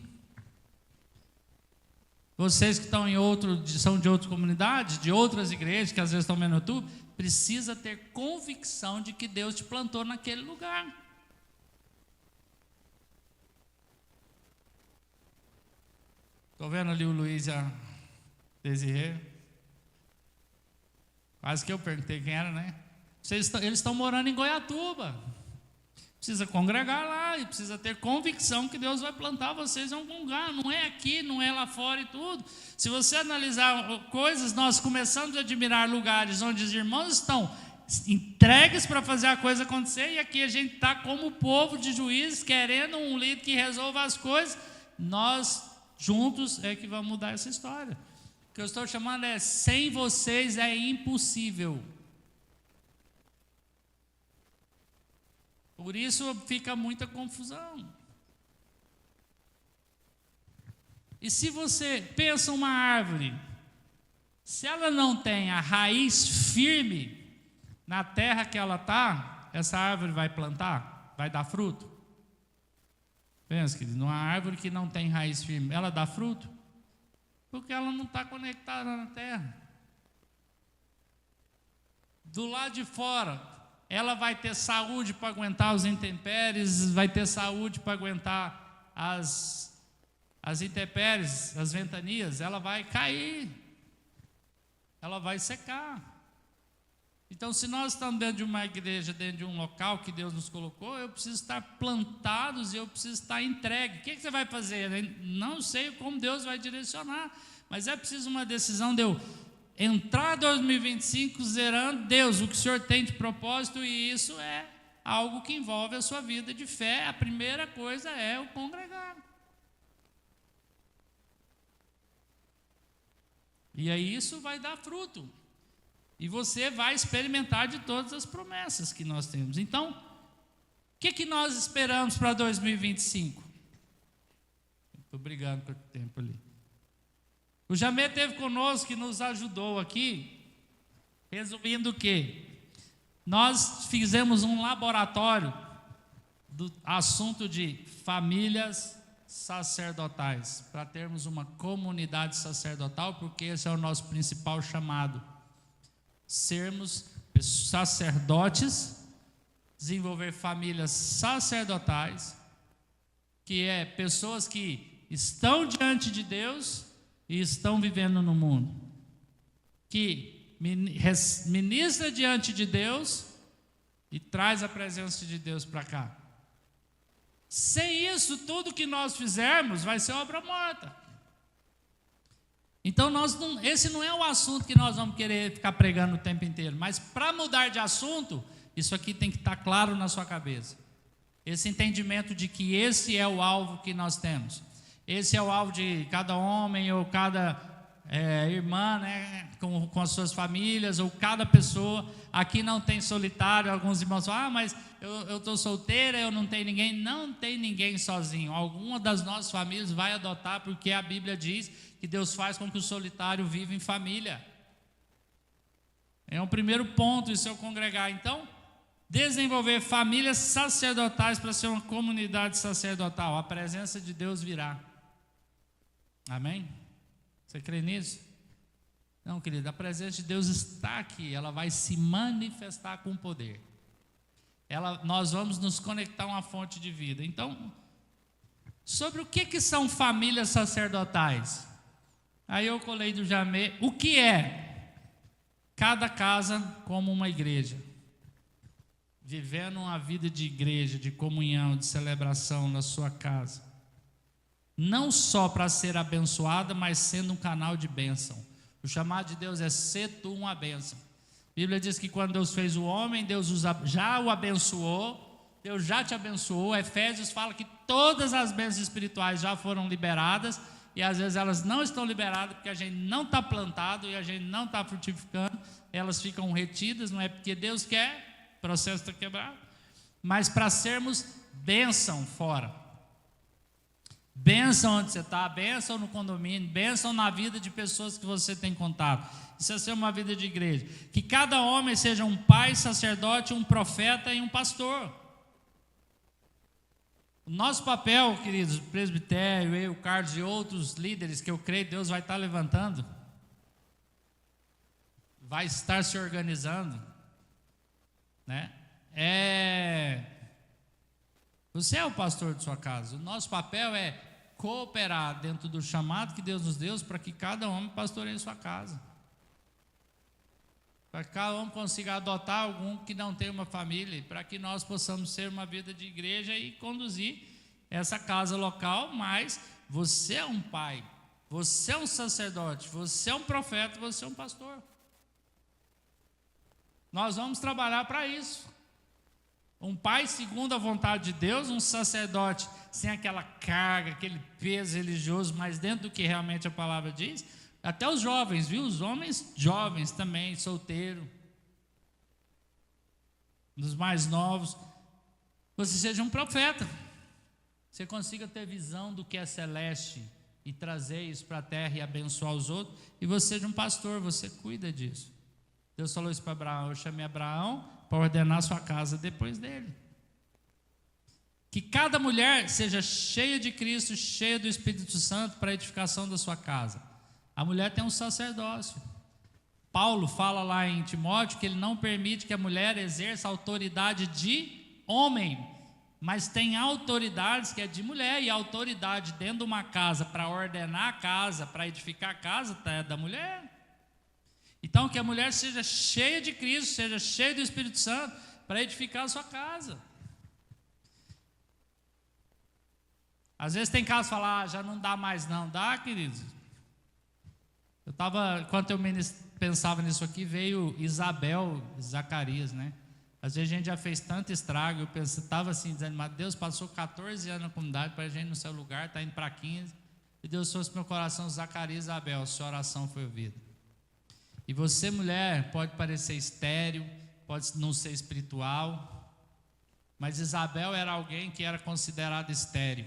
Vocês que estão são de outras comunidades, de outras igrejas, que às vezes estão vendo no YouTube, precisa ter convicção de que Deus te plantou naquele lugar. Estou vendo ali o Luiz e a Desirê. Quase que eu perguntei quem era, né? Eles estão morando em Goiatuba. Precisa congregar lá e precisa ter convicção que Deus vai plantar vocês em algum lugar. Não é aqui, não é lá fora e tudo. Se você analisar coisas, nós começamos a admirar lugares onde os irmãos estão entregues para fazer a coisa acontecer, e aqui a gente está como povo de juízes, querendo um líder que resolva as coisas. Nós juntos é que vamos mudar essa história. O que eu estou chamando é: sem vocês é impossível. Por isso fica muita confusão. E se você pensa uma árvore, se ela não tem a raiz firme na terra que ela está, essa árvore vai plantar? Vai dar fruto? Pensa, querido, numa árvore que não tem raiz firme, ela dá fruto? Porque ela não está conectada na terra. Do lado de fora, ela vai ter saúde para aguentar os intempéries, vai ter saúde para aguentar as intempéries, as ventanias. Ela vai cair, ela vai secar. Então, se nós estamos dentro de uma igreja, dentro de um local que Deus nos colocou, eu preciso estar plantados e eu preciso estar entregue. O que você vai fazer? Não sei como Deus vai direcionar, mas é preciso uma decisão de eu entrar 2025 zerando: Deus, o que o Senhor tem de propósito, e isso é algo que envolve a sua vida de fé. A primeira coisa é o congregar. E aí isso vai dar fruto. E você vai experimentar de todas as promessas que nós temos. Então, o que nós esperamos para 2025? Estou brigando com o tempo ali. O Jamê esteve conosco, que nos ajudou aqui. Resumindo o quê? Nós fizemos um laboratório do assunto de famílias sacerdotais, para termos uma comunidade sacerdotal, porque esse é o nosso principal chamado: sermos sacerdotes, desenvolver famílias sacerdotais, que é pessoas que estão diante de Deus e estão vivendo no mundo, que ministra diante de Deus e traz a presença de Deus para cá. Sem isso, tudo que nós fizermos vai ser obra morta. Então, esse não é o assunto que nós vamos querer ficar pregando o tempo inteiro, mas para mudar de assunto, isso aqui tem que estar claro na sua cabeça. Esse entendimento de que esse é o alvo que nós temos. Esse é o alvo de cada homem ou cada irmã, né, com as suas famílias, ou cada pessoa. Aqui não tem solitário. Alguns irmãos falam: mas eu estou solteira, eu não tenho ninguém. Não tem ninguém sozinho. Alguma das nossas famílias vai adotar, porque a Bíblia diz que Deus faz com que o solitário viva em família. É o primeiro ponto, isso é o congregar. Então, desenvolver famílias sacerdotais para ser uma comunidade sacerdotal. A presença de Deus virá. Amém? Você crê nisso? Não, querido, a presença de Deus está aqui. Ela vai se manifestar com poder. Nós vamos nos conectar a uma fonte de vida. Então, sobre o que são famílias sacerdotais? Aí eu colei do Jamê. O que é? Cada casa como uma igreja, vivendo uma vida de igreja, de comunhão, de celebração na sua casa. Não só para ser abençoada, mas sendo um canal de bênção. O chamado de Deus é: ser tu uma bênção. A Bíblia diz que quando Deus fez o homem, Deus já o abençoou, Deus já te abençoou. Efésios fala que todas as bênçãos espirituais já foram liberadas, e às vezes elas não estão liberadas porque a gente não está plantado e a gente não está frutificando. Elas ficam retidas, não é porque Deus quer, o processo está quebrado, mas para sermos bênção fora. Bênção onde você está, bênção no condomínio, bênção na vida de pessoas que você tem contato. Isso é ser uma vida de igreja. Que cada homem seja um pai, sacerdote, um profeta e um pastor. O nosso papel, queridos, o presbitério, eu, o Carlos e outros líderes que eu creio que Deus vai estar levantando, vai estar se organizando, né? Você é o pastor de sua casa. O nosso papel é cooperar dentro do chamado que Deus nos deu para que cada homem pastoreie sua casa. Para que cada homem consiga adotar algum que não tem uma família, para que nós possamos ser uma vida de igreja e conduzir essa casa local. Mas você é um pai, você é um sacerdote, você é um profeta, você é um pastor. Nós vamos trabalhar para isso. Um pai segundo a vontade de Deus, um sacerdote sem aquela carga, aquele peso religioso, mas dentro do que realmente a palavra diz. Até os jovens, viu? Os homens jovens também, solteiro, dos mais novos. Você seja um profeta. Você consiga ter visão do que é celeste e trazer isso para a terra e abençoar os outros. E você seja um pastor, você cuida disso. Deus falou isso para Abraão. Eu chamei Abraão para ordenar sua casa depois dele. Que cada mulher seja cheia de Cristo, cheia do Espírito Santo para a edificação da sua casa. A mulher tem um sacerdócio. Paulo fala lá em Timóteo que ele não permite que a mulher exerça a autoridade de homem, mas tem autoridades que é de mulher, e a autoridade dentro de uma casa para ordenar a casa, para edificar a casa, é da mulher. Então que a mulher seja cheia de Cristo, seja cheia do Espírito Santo para edificar a sua casa. Às vezes tem casos que falam, já não dá mais não. Dá, queridos. Enquanto eu pensava nisso aqui, veio Isabel, Zacarias, né? Às vezes a gente já fez tanto estrago, eu estava assim, desanimado. Deus passou 14 anos na comunidade para a gente no seu lugar, está indo para 15. E Deus trouxe para o meu coração, Zacarias e Isabel, sua oração foi ouvida. E você, mulher, pode parecer estéril, pode não ser espiritual, mas Isabel era alguém que era considerada estéril.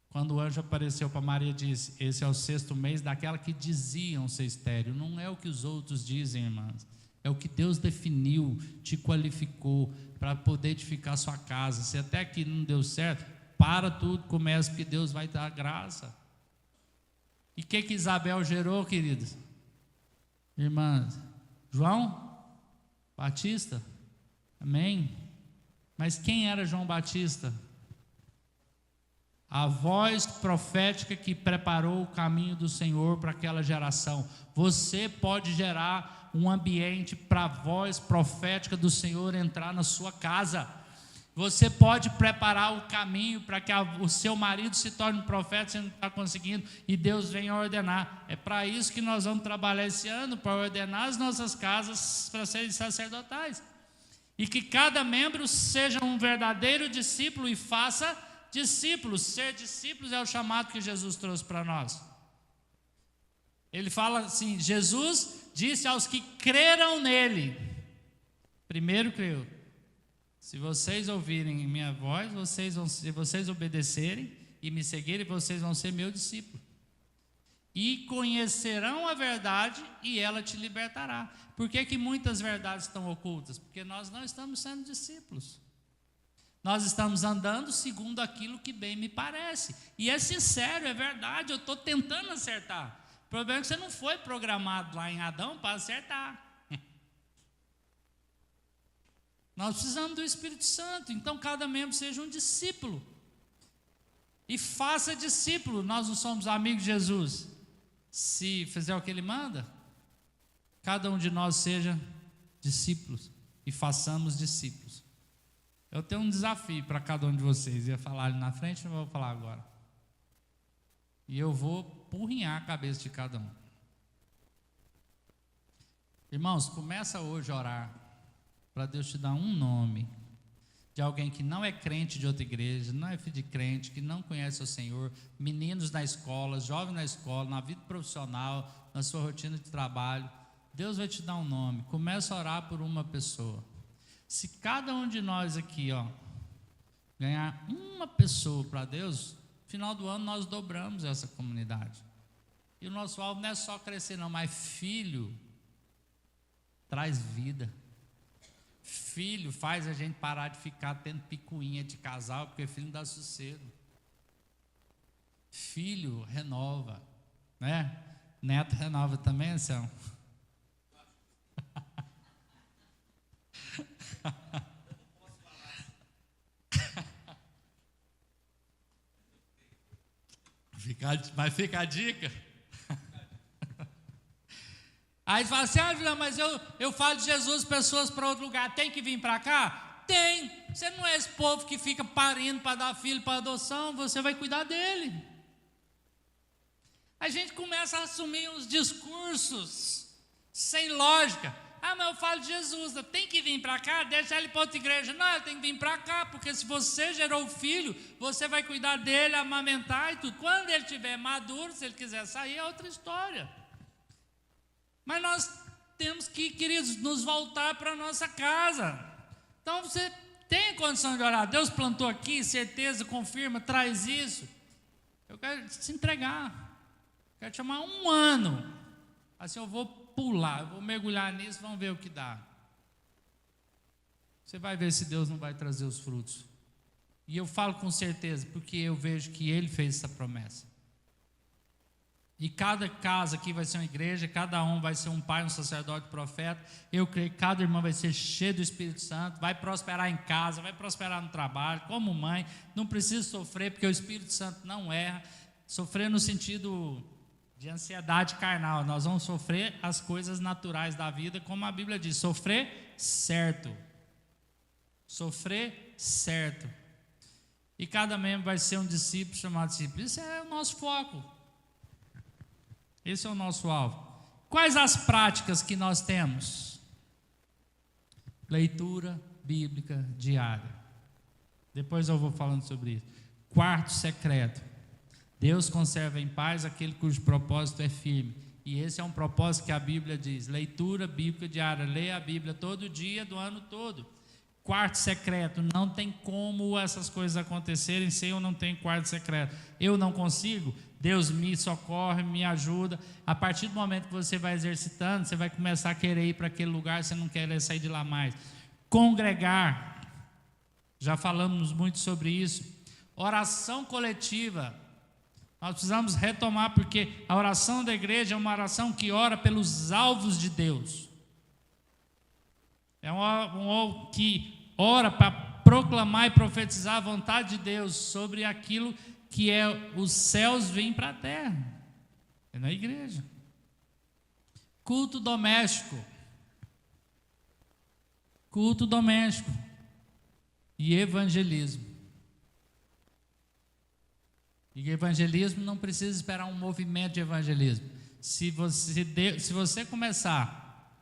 Quando o anjo apareceu para Maria, disse: esse é o 6º mês daquela que diziam ser estéril. Não é o que os outros dizem, irmãs. É o que Deus definiu, te qualificou para poder edificar sua casa. Se até aqui não deu certo, para tudo, começa, porque Deus vai dar graça. E o que Isabel gerou, queridos? Irmãs, João Batista, amém? Mas quem era João Batista? A voz profética que preparou o caminho do Senhor para aquela geração. Você pode gerar um ambiente para a voz profética do Senhor entrar na sua casa. Você pode preparar o caminho para que o seu marido se torne um profeta, você não está conseguindo, e Deus venha ordenar. É para isso que nós vamos trabalhar esse ano, para ordenar as nossas casas para serem sacerdotais. E que cada membro seja um verdadeiro discípulo e faça discípulos. Ser discípulos é o chamado que Jesus trouxe para nós. Ele fala assim: Jesus disse aos que creram nele. Primeiro creu. Se vocês ouvirem minha voz, se vocês obedecerem e me seguirem, vocês vão ser meu discípulo. E conhecerão a verdade e ela te libertará. Por que muitas verdades estão ocultas? Porque nós não estamos sendo discípulos. Nós estamos andando segundo aquilo que bem me parece. E é sincero, é verdade, eu estou tentando acertar. O problema é que você não foi programado lá em Adão para acertar. Nós precisamos do Espírito Santo. Então cada membro seja um discípulo. E faça discípulo. Nós não somos amigos de Jesus. Se fizer o que Ele manda, cada um de nós seja discípulos. E façamos discípulos. Eu tenho um desafio para cada um de vocês. Ia falar ali na frente, não vou falar agora. E eu vou porrinhar a cabeça de cada um. Irmãos, começa hoje a orar para Deus te dar um nome de alguém que não é crente de outra igreja, não é filho de crente, que não conhece o Senhor, meninos na escola, jovens na escola, na vida profissional, na sua rotina de trabalho. Deus vai te dar um nome. Começa a orar por uma pessoa. Se cada um de nós aqui, ganhar uma pessoa para Deus, final do ano nós dobramos essa comunidade. E o nosso alvo não é só crescer não, mas filho traz vida. Filho faz a gente parar de ficar tendo picuinha de casal, porque filho não dá sossego. Filho renova, né? Neto renova também, Anselmo? Mas fica a dica. Aí fala assim, mas eu falo de Jesus, pessoas para outro lugar, tem que vir para cá? Tem. Você não é esse povo que fica parindo para dar filho para adoção, você vai cuidar dele. A gente começa a assumir uns discursos sem lógica. Mas eu falo de Jesus, tem que vir para cá, deixa ele para outra igreja. Não, ele tem que vir para cá, porque se você gerou o filho, você vai cuidar dele, amamentar e tudo. Quando ele estiver maduro, se ele quiser sair, é outra história. Mas nós temos que, queridos, nos voltar para a nossa casa. Então você tem condição de orar. Deus plantou aqui, certeza, confirma, traz isso. Eu quero se entregar. Quero te chamar um ano. Assim eu vou pular, eu vou mergulhar nisso, vamos ver o que dá. Você vai ver se Deus não vai trazer os frutos. E eu falo com certeza, porque eu vejo que Ele fez essa promessa. E cada casa aqui vai ser uma igreja, cada um vai ser um pai, um sacerdote, um profeta. Eu creio que cada irmão vai ser cheio do Espírito Santo, vai prosperar em casa, vai prosperar no trabalho, como mãe. Não precisa sofrer, porque o Espírito Santo não erra. Sofrer no sentido de ansiedade carnal. Nós vamos sofrer as coisas naturais da vida, como a Bíblia diz, sofrer certo. Sofrer certo. E cada membro vai ser um discípulo chamado discípulo. Isso é o nosso foco. Esse é o nosso alvo. Quais as práticas que nós temos? Leitura bíblica diária. Depois eu vou falando sobre isso. Quarto secreto. Deus conserva em paz aquele cujo propósito é firme. E esse é um propósito que a Bíblia diz. Leitura bíblica diária. Leia a Bíblia todo dia do ano todo. Quarto secreto. Não tem como essas coisas acontecerem sem eu não tenho quarto secreto. Eu não consigo. Deus me socorre, me ajuda. A partir do momento que você vai exercitando, você vai começar a querer ir para aquele lugar, você não quer sair de lá mais. Congregar. Já falamos muito sobre isso. Oração coletiva. Nós precisamos retomar, porque a oração da igreja é uma oração que ora pelos alvos de Deus. É um que ora para proclamar e profetizar a vontade de Deus sobre aquilo que é os céus vêm para a terra. É na igreja. Culto doméstico. Culto doméstico. E evangelismo. E evangelismo não precisa esperar um movimento de evangelismo. Se você começar,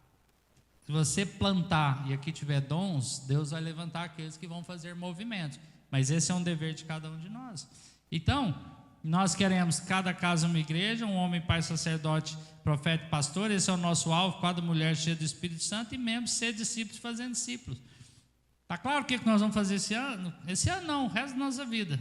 se você plantar e aqui tiver dons, Deus vai levantar aqueles que vão fazer movimentos. Mas esse é um dever de cada um de nós. Então, nós queremos cada casa uma igreja, um homem, pai, sacerdote, profeta e pastor. Esse é o nosso alvo, cada mulher cheia do Espírito Santo e membros ser discípulos fazendo discípulos. Está claro o que nós vamos fazer esse ano? Esse ano não, o resto da nossa vida.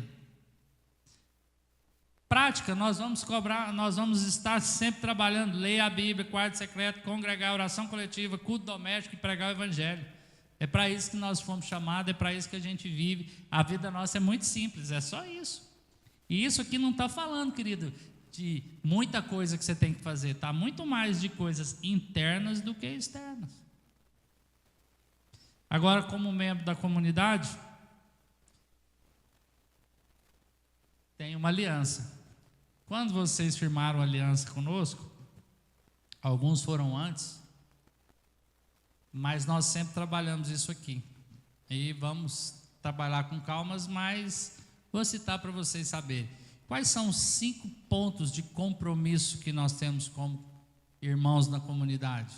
Prática, nós vamos estar sempre trabalhando, ler a Bíblia, quarto secreto, congregar, oração coletiva, culto doméstico e pregar o Evangelho. É para isso que nós fomos chamados, é para isso que a gente vive. A vida nossa é muito simples, é só isso. E isso aqui não está falando, querido, de muita coisa que você tem que fazer, está muito mais de coisas internas do que externas. Agora, como membro da comunidade, tem uma aliança. Quando vocês firmaram aliança conosco, alguns foram antes, mas nós sempre trabalhamos isso aqui. E vamos trabalhar com calmas, mas vou citar para vocês saberem. Quais são os 5 pontos de compromisso que nós temos como irmãos na comunidade?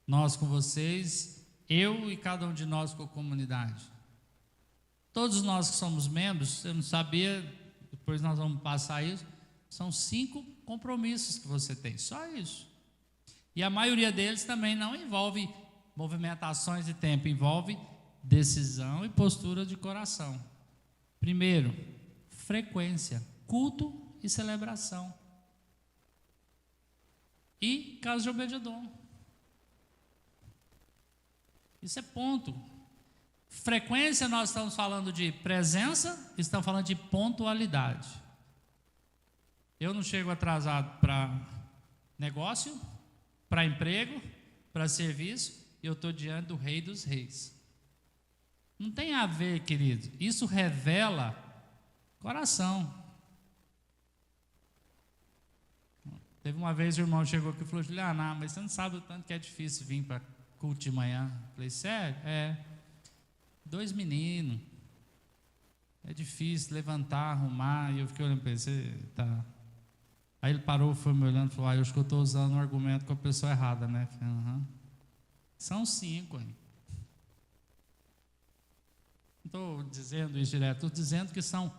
Nós com vocês, eu e cada um de nós com a comunidade. Todos nós que somos membros, eu não sabia, depois nós vamos passar isso. São 5 compromissos que você tem, só isso. E a maioria deles também não envolve movimentações de tempo, envolve decisão e postura de coração. Primeiro, frequência. culto e celebração. E casa de Obed-edom. Isso é ponto. Frequência, nós estamos falando de presença, estamos falando de pontualidade. Eu não chego atrasado para negócio, para emprego, para serviço, eu estou diante do Rei dos Reis. Não tem a ver, querido, isso revela coração. Teve uma vez o irmão chegou aqui e falou: Juliana, mas você não sabe o tanto que é difícil vir para culto de manhã. Eu falei: sério? É. 2 meninos. É difícil levantar, arrumar. E eu fiquei olhando para ele: você tá. Aí ele parou, foi me olhando e falou: eu acho que eu estou usando um argumento com a pessoa errada, né? Eu falei: aham. São 5, hein? Não estou dizendo isso direto, estou dizendo que são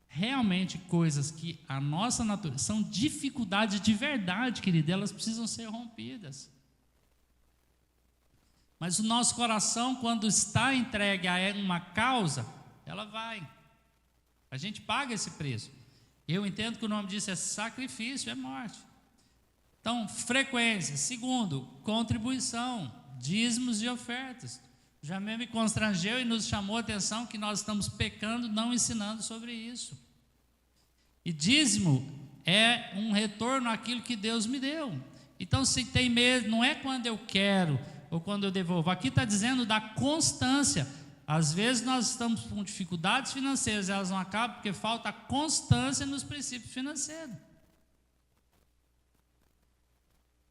realmente coisas que a nossa natureza, são dificuldades de verdade, querido, elas precisam ser rompidas. Mas o nosso coração, quando está entregue a uma causa, ela vai. A gente paga esse preço. Eu entendo que o nome disso é sacrifício, é morte. Então, frequência. Segundo, contribuição, dízimos e ofertas. Já me constrangeu e nos chamou a atenção que nós estamos pecando, não ensinando sobre isso. E dízimo é um retorno àquilo que Deus me deu. Então, se tem medo, não é quando eu quero ou quando eu devolvo. Aqui está dizendo da constância. Às vezes nós estamos com dificuldades financeiras, elas não acabam porque falta constância nos princípios financeiros.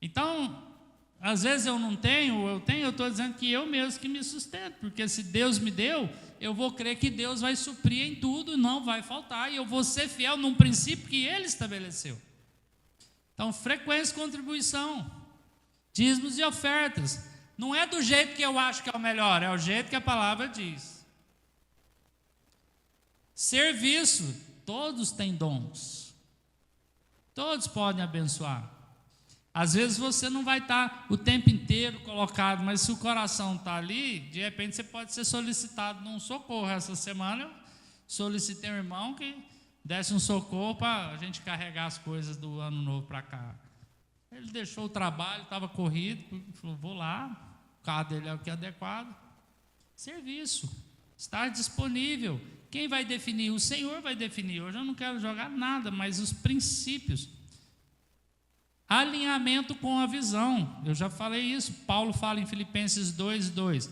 Então, às vezes eu não tenho, eu estou dizendo que eu mesmo que me sustento, porque se Deus me deu, eu vou crer que Deus vai suprir em tudo, não vai faltar, e eu vou ser fiel num princípio que Ele estabeleceu. Então, frequência, contribuição, dízimos e ofertas. Não é do jeito que eu acho que é o melhor, é o jeito que a palavra diz. Serviço, todos têm dons. Todos podem abençoar. Às vezes você não vai estar o tempo inteiro colocado, mas se o coração está ali, de repente você pode ser solicitado num socorro. Essa semana eu solicitei um irmão que desse um socorro para a gente carregar as coisas do ano novo para cá. Ele deixou o trabalho, estava corrido, falou: vou lá, o carro dele é o que é adequado. Serviço, estar disponível. Quem vai definir? O Senhor vai definir. Hoje eu não quero jogar nada, mas os princípios. Alinhamento com a visão, eu já falei isso. Paulo fala em Filipenses 2:2: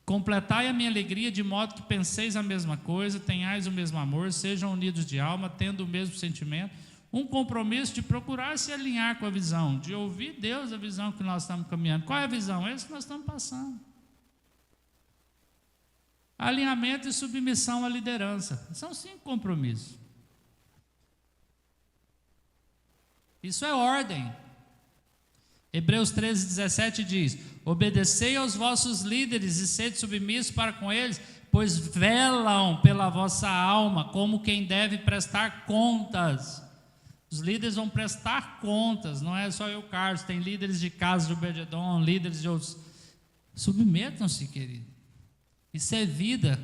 completai a minha alegria de modo que penseis a mesma coisa, tenhais o mesmo amor, sejam unidos de alma, tendo o mesmo sentimento, um compromisso de procurar se alinhar com a visão, de ouvir Deus a visão que nós estamos caminhando. Qual é a visão? É isso que nós estamos passando. Alinhamento e submissão à liderança, são 5 compromissos. Isso é ordem. Hebreus 13:17 diz: obedecei aos vossos líderes e sede submissos para com eles, pois velam pela vossa alma, como quem deve prestar contas. Os líderes vão prestar contas, não é só eu, Carlos, tem líderes de casa de Obed-edom, líderes de outros. Submetam-se, querido. Isso é vida,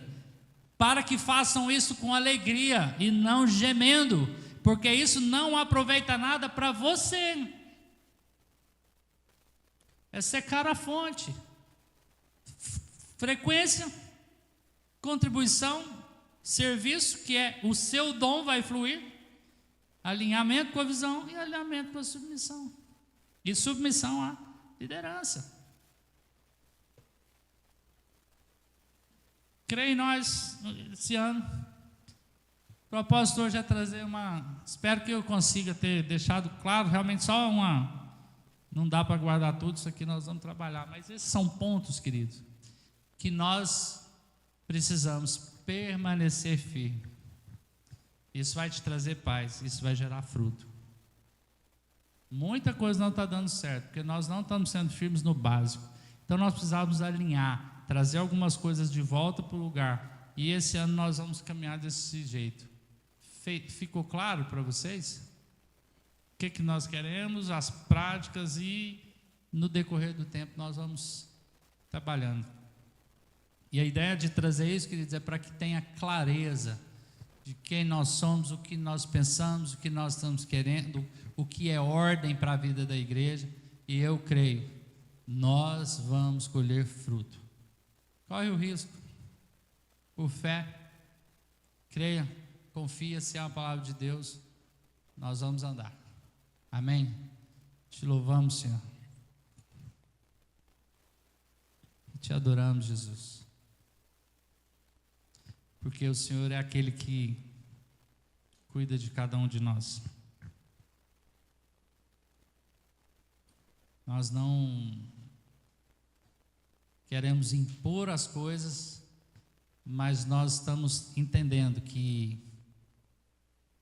para que façam isso com alegria e não gemendo, porque isso não aproveita nada para você. É secar a fonte. Frequência, contribuição, serviço, que é o seu dom vai fluir, alinhamento com a visão e alinhamento com a submissão. E submissão à liderança. Creio em nós, esse ano, o propósito hoje é trazer espero que eu consiga ter deixado claro, realmente só não dá para guardar tudo, isso aqui nós vamos trabalhar, mas esses são pontos, queridos, que nós precisamos permanecer firme. Isso vai te trazer paz, isso vai gerar fruto. Muita coisa não está dando certo, porque nós não estamos sendo firmes no básico. Então nós precisamos alinhar, trazer algumas coisas de volta para o lugar. E esse ano nós vamos caminhar desse jeito. Ficou claro para vocês? O que nós queremos, as práticas, e no decorrer do tempo nós vamos trabalhando. E a ideia de trazer isso, queridos, é para que tenha clareza de quem nós somos, o que nós pensamos, o que nós estamos querendo, o que é ordem para a vida da igreja, e eu creio, nós vamos colher fruto. Corre o risco, por fé, creia, confia, se é a palavra de Deus, nós vamos andar. Amém? Te louvamos, Senhor. Te adoramos, Jesus. Porque o Senhor é aquele que cuida de cada um de nós. Nós não queremos impor as coisas, mas nós estamos entendendo que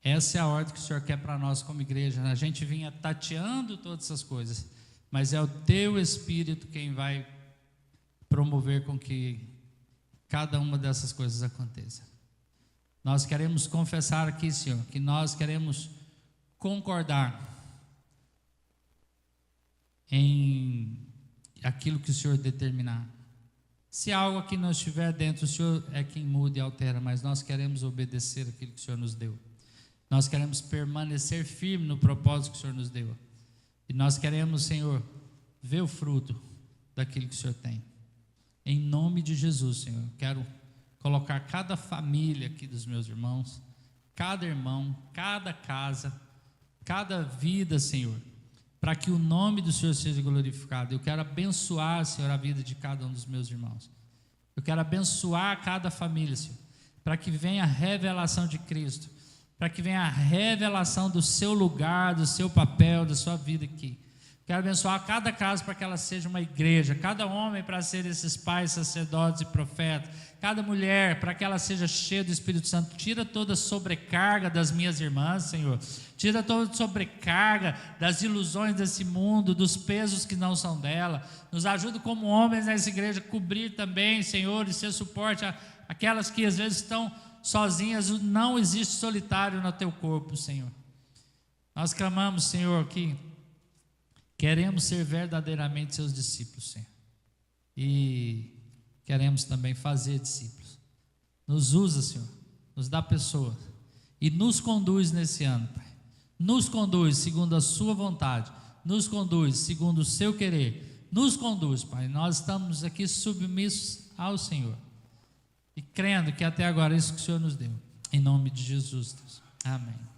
essa é a ordem que o Senhor quer para nós como igreja. A gente vinha tateando todas essas coisas, mas é o Teu Espírito quem vai promover com que cada uma dessas coisas aconteça. Nós queremos confessar aqui, Senhor, que nós queremos concordar em aquilo que o Senhor determinar. Se algo aqui não estiver dentro, o Senhor é quem muda e altera, mas nós queremos obedecer aquilo que o Senhor nos deu. Nós queremos permanecer firme no propósito que o Senhor nos deu. E nós queremos, Senhor, ver o fruto daquilo que o Senhor tem. Em nome de Jesus, Senhor, quero colocar cada família aqui dos meus irmãos, cada irmão, cada casa, cada vida, Senhor, para que o nome do Senhor seja glorificado. Eu quero abençoar, Senhor, a vida de cada um dos meus irmãos. Eu quero abençoar cada família, Senhor, para que venha a revelação de Cristo, para que venha a revelação do seu lugar, do seu papel, da sua vida aqui. Quero abençoar cada casa para que ela seja uma igreja, cada homem para ser esses pais, sacerdotes e profetas, cada mulher para que ela seja cheia do Espírito Santo. Tira toda a sobrecarga das minhas irmãs, Senhor. Tira toda a sobrecarga das ilusões desse mundo, dos pesos que não são dela. Nos ajuda como homens nessa igreja a cobrir também, Senhor, e ser suporte àquelas que às vezes estão sozinhas. Não existe solitário no teu corpo, Senhor. Nós clamamos, Senhor, que queremos ser verdadeiramente seus discípulos, Senhor. E queremos também fazer discípulos. Nos usa, Senhor. Nos dá pessoas. E nos conduz nesse ano, Pai. Nos conduz segundo a sua vontade. Nos conduz segundo o seu querer. Nos conduz, Pai. Nós estamos aqui submissos ao Senhor. E crendo que até agora é isso que o Senhor nos deu. Em nome de Jesus, Deus. Amém.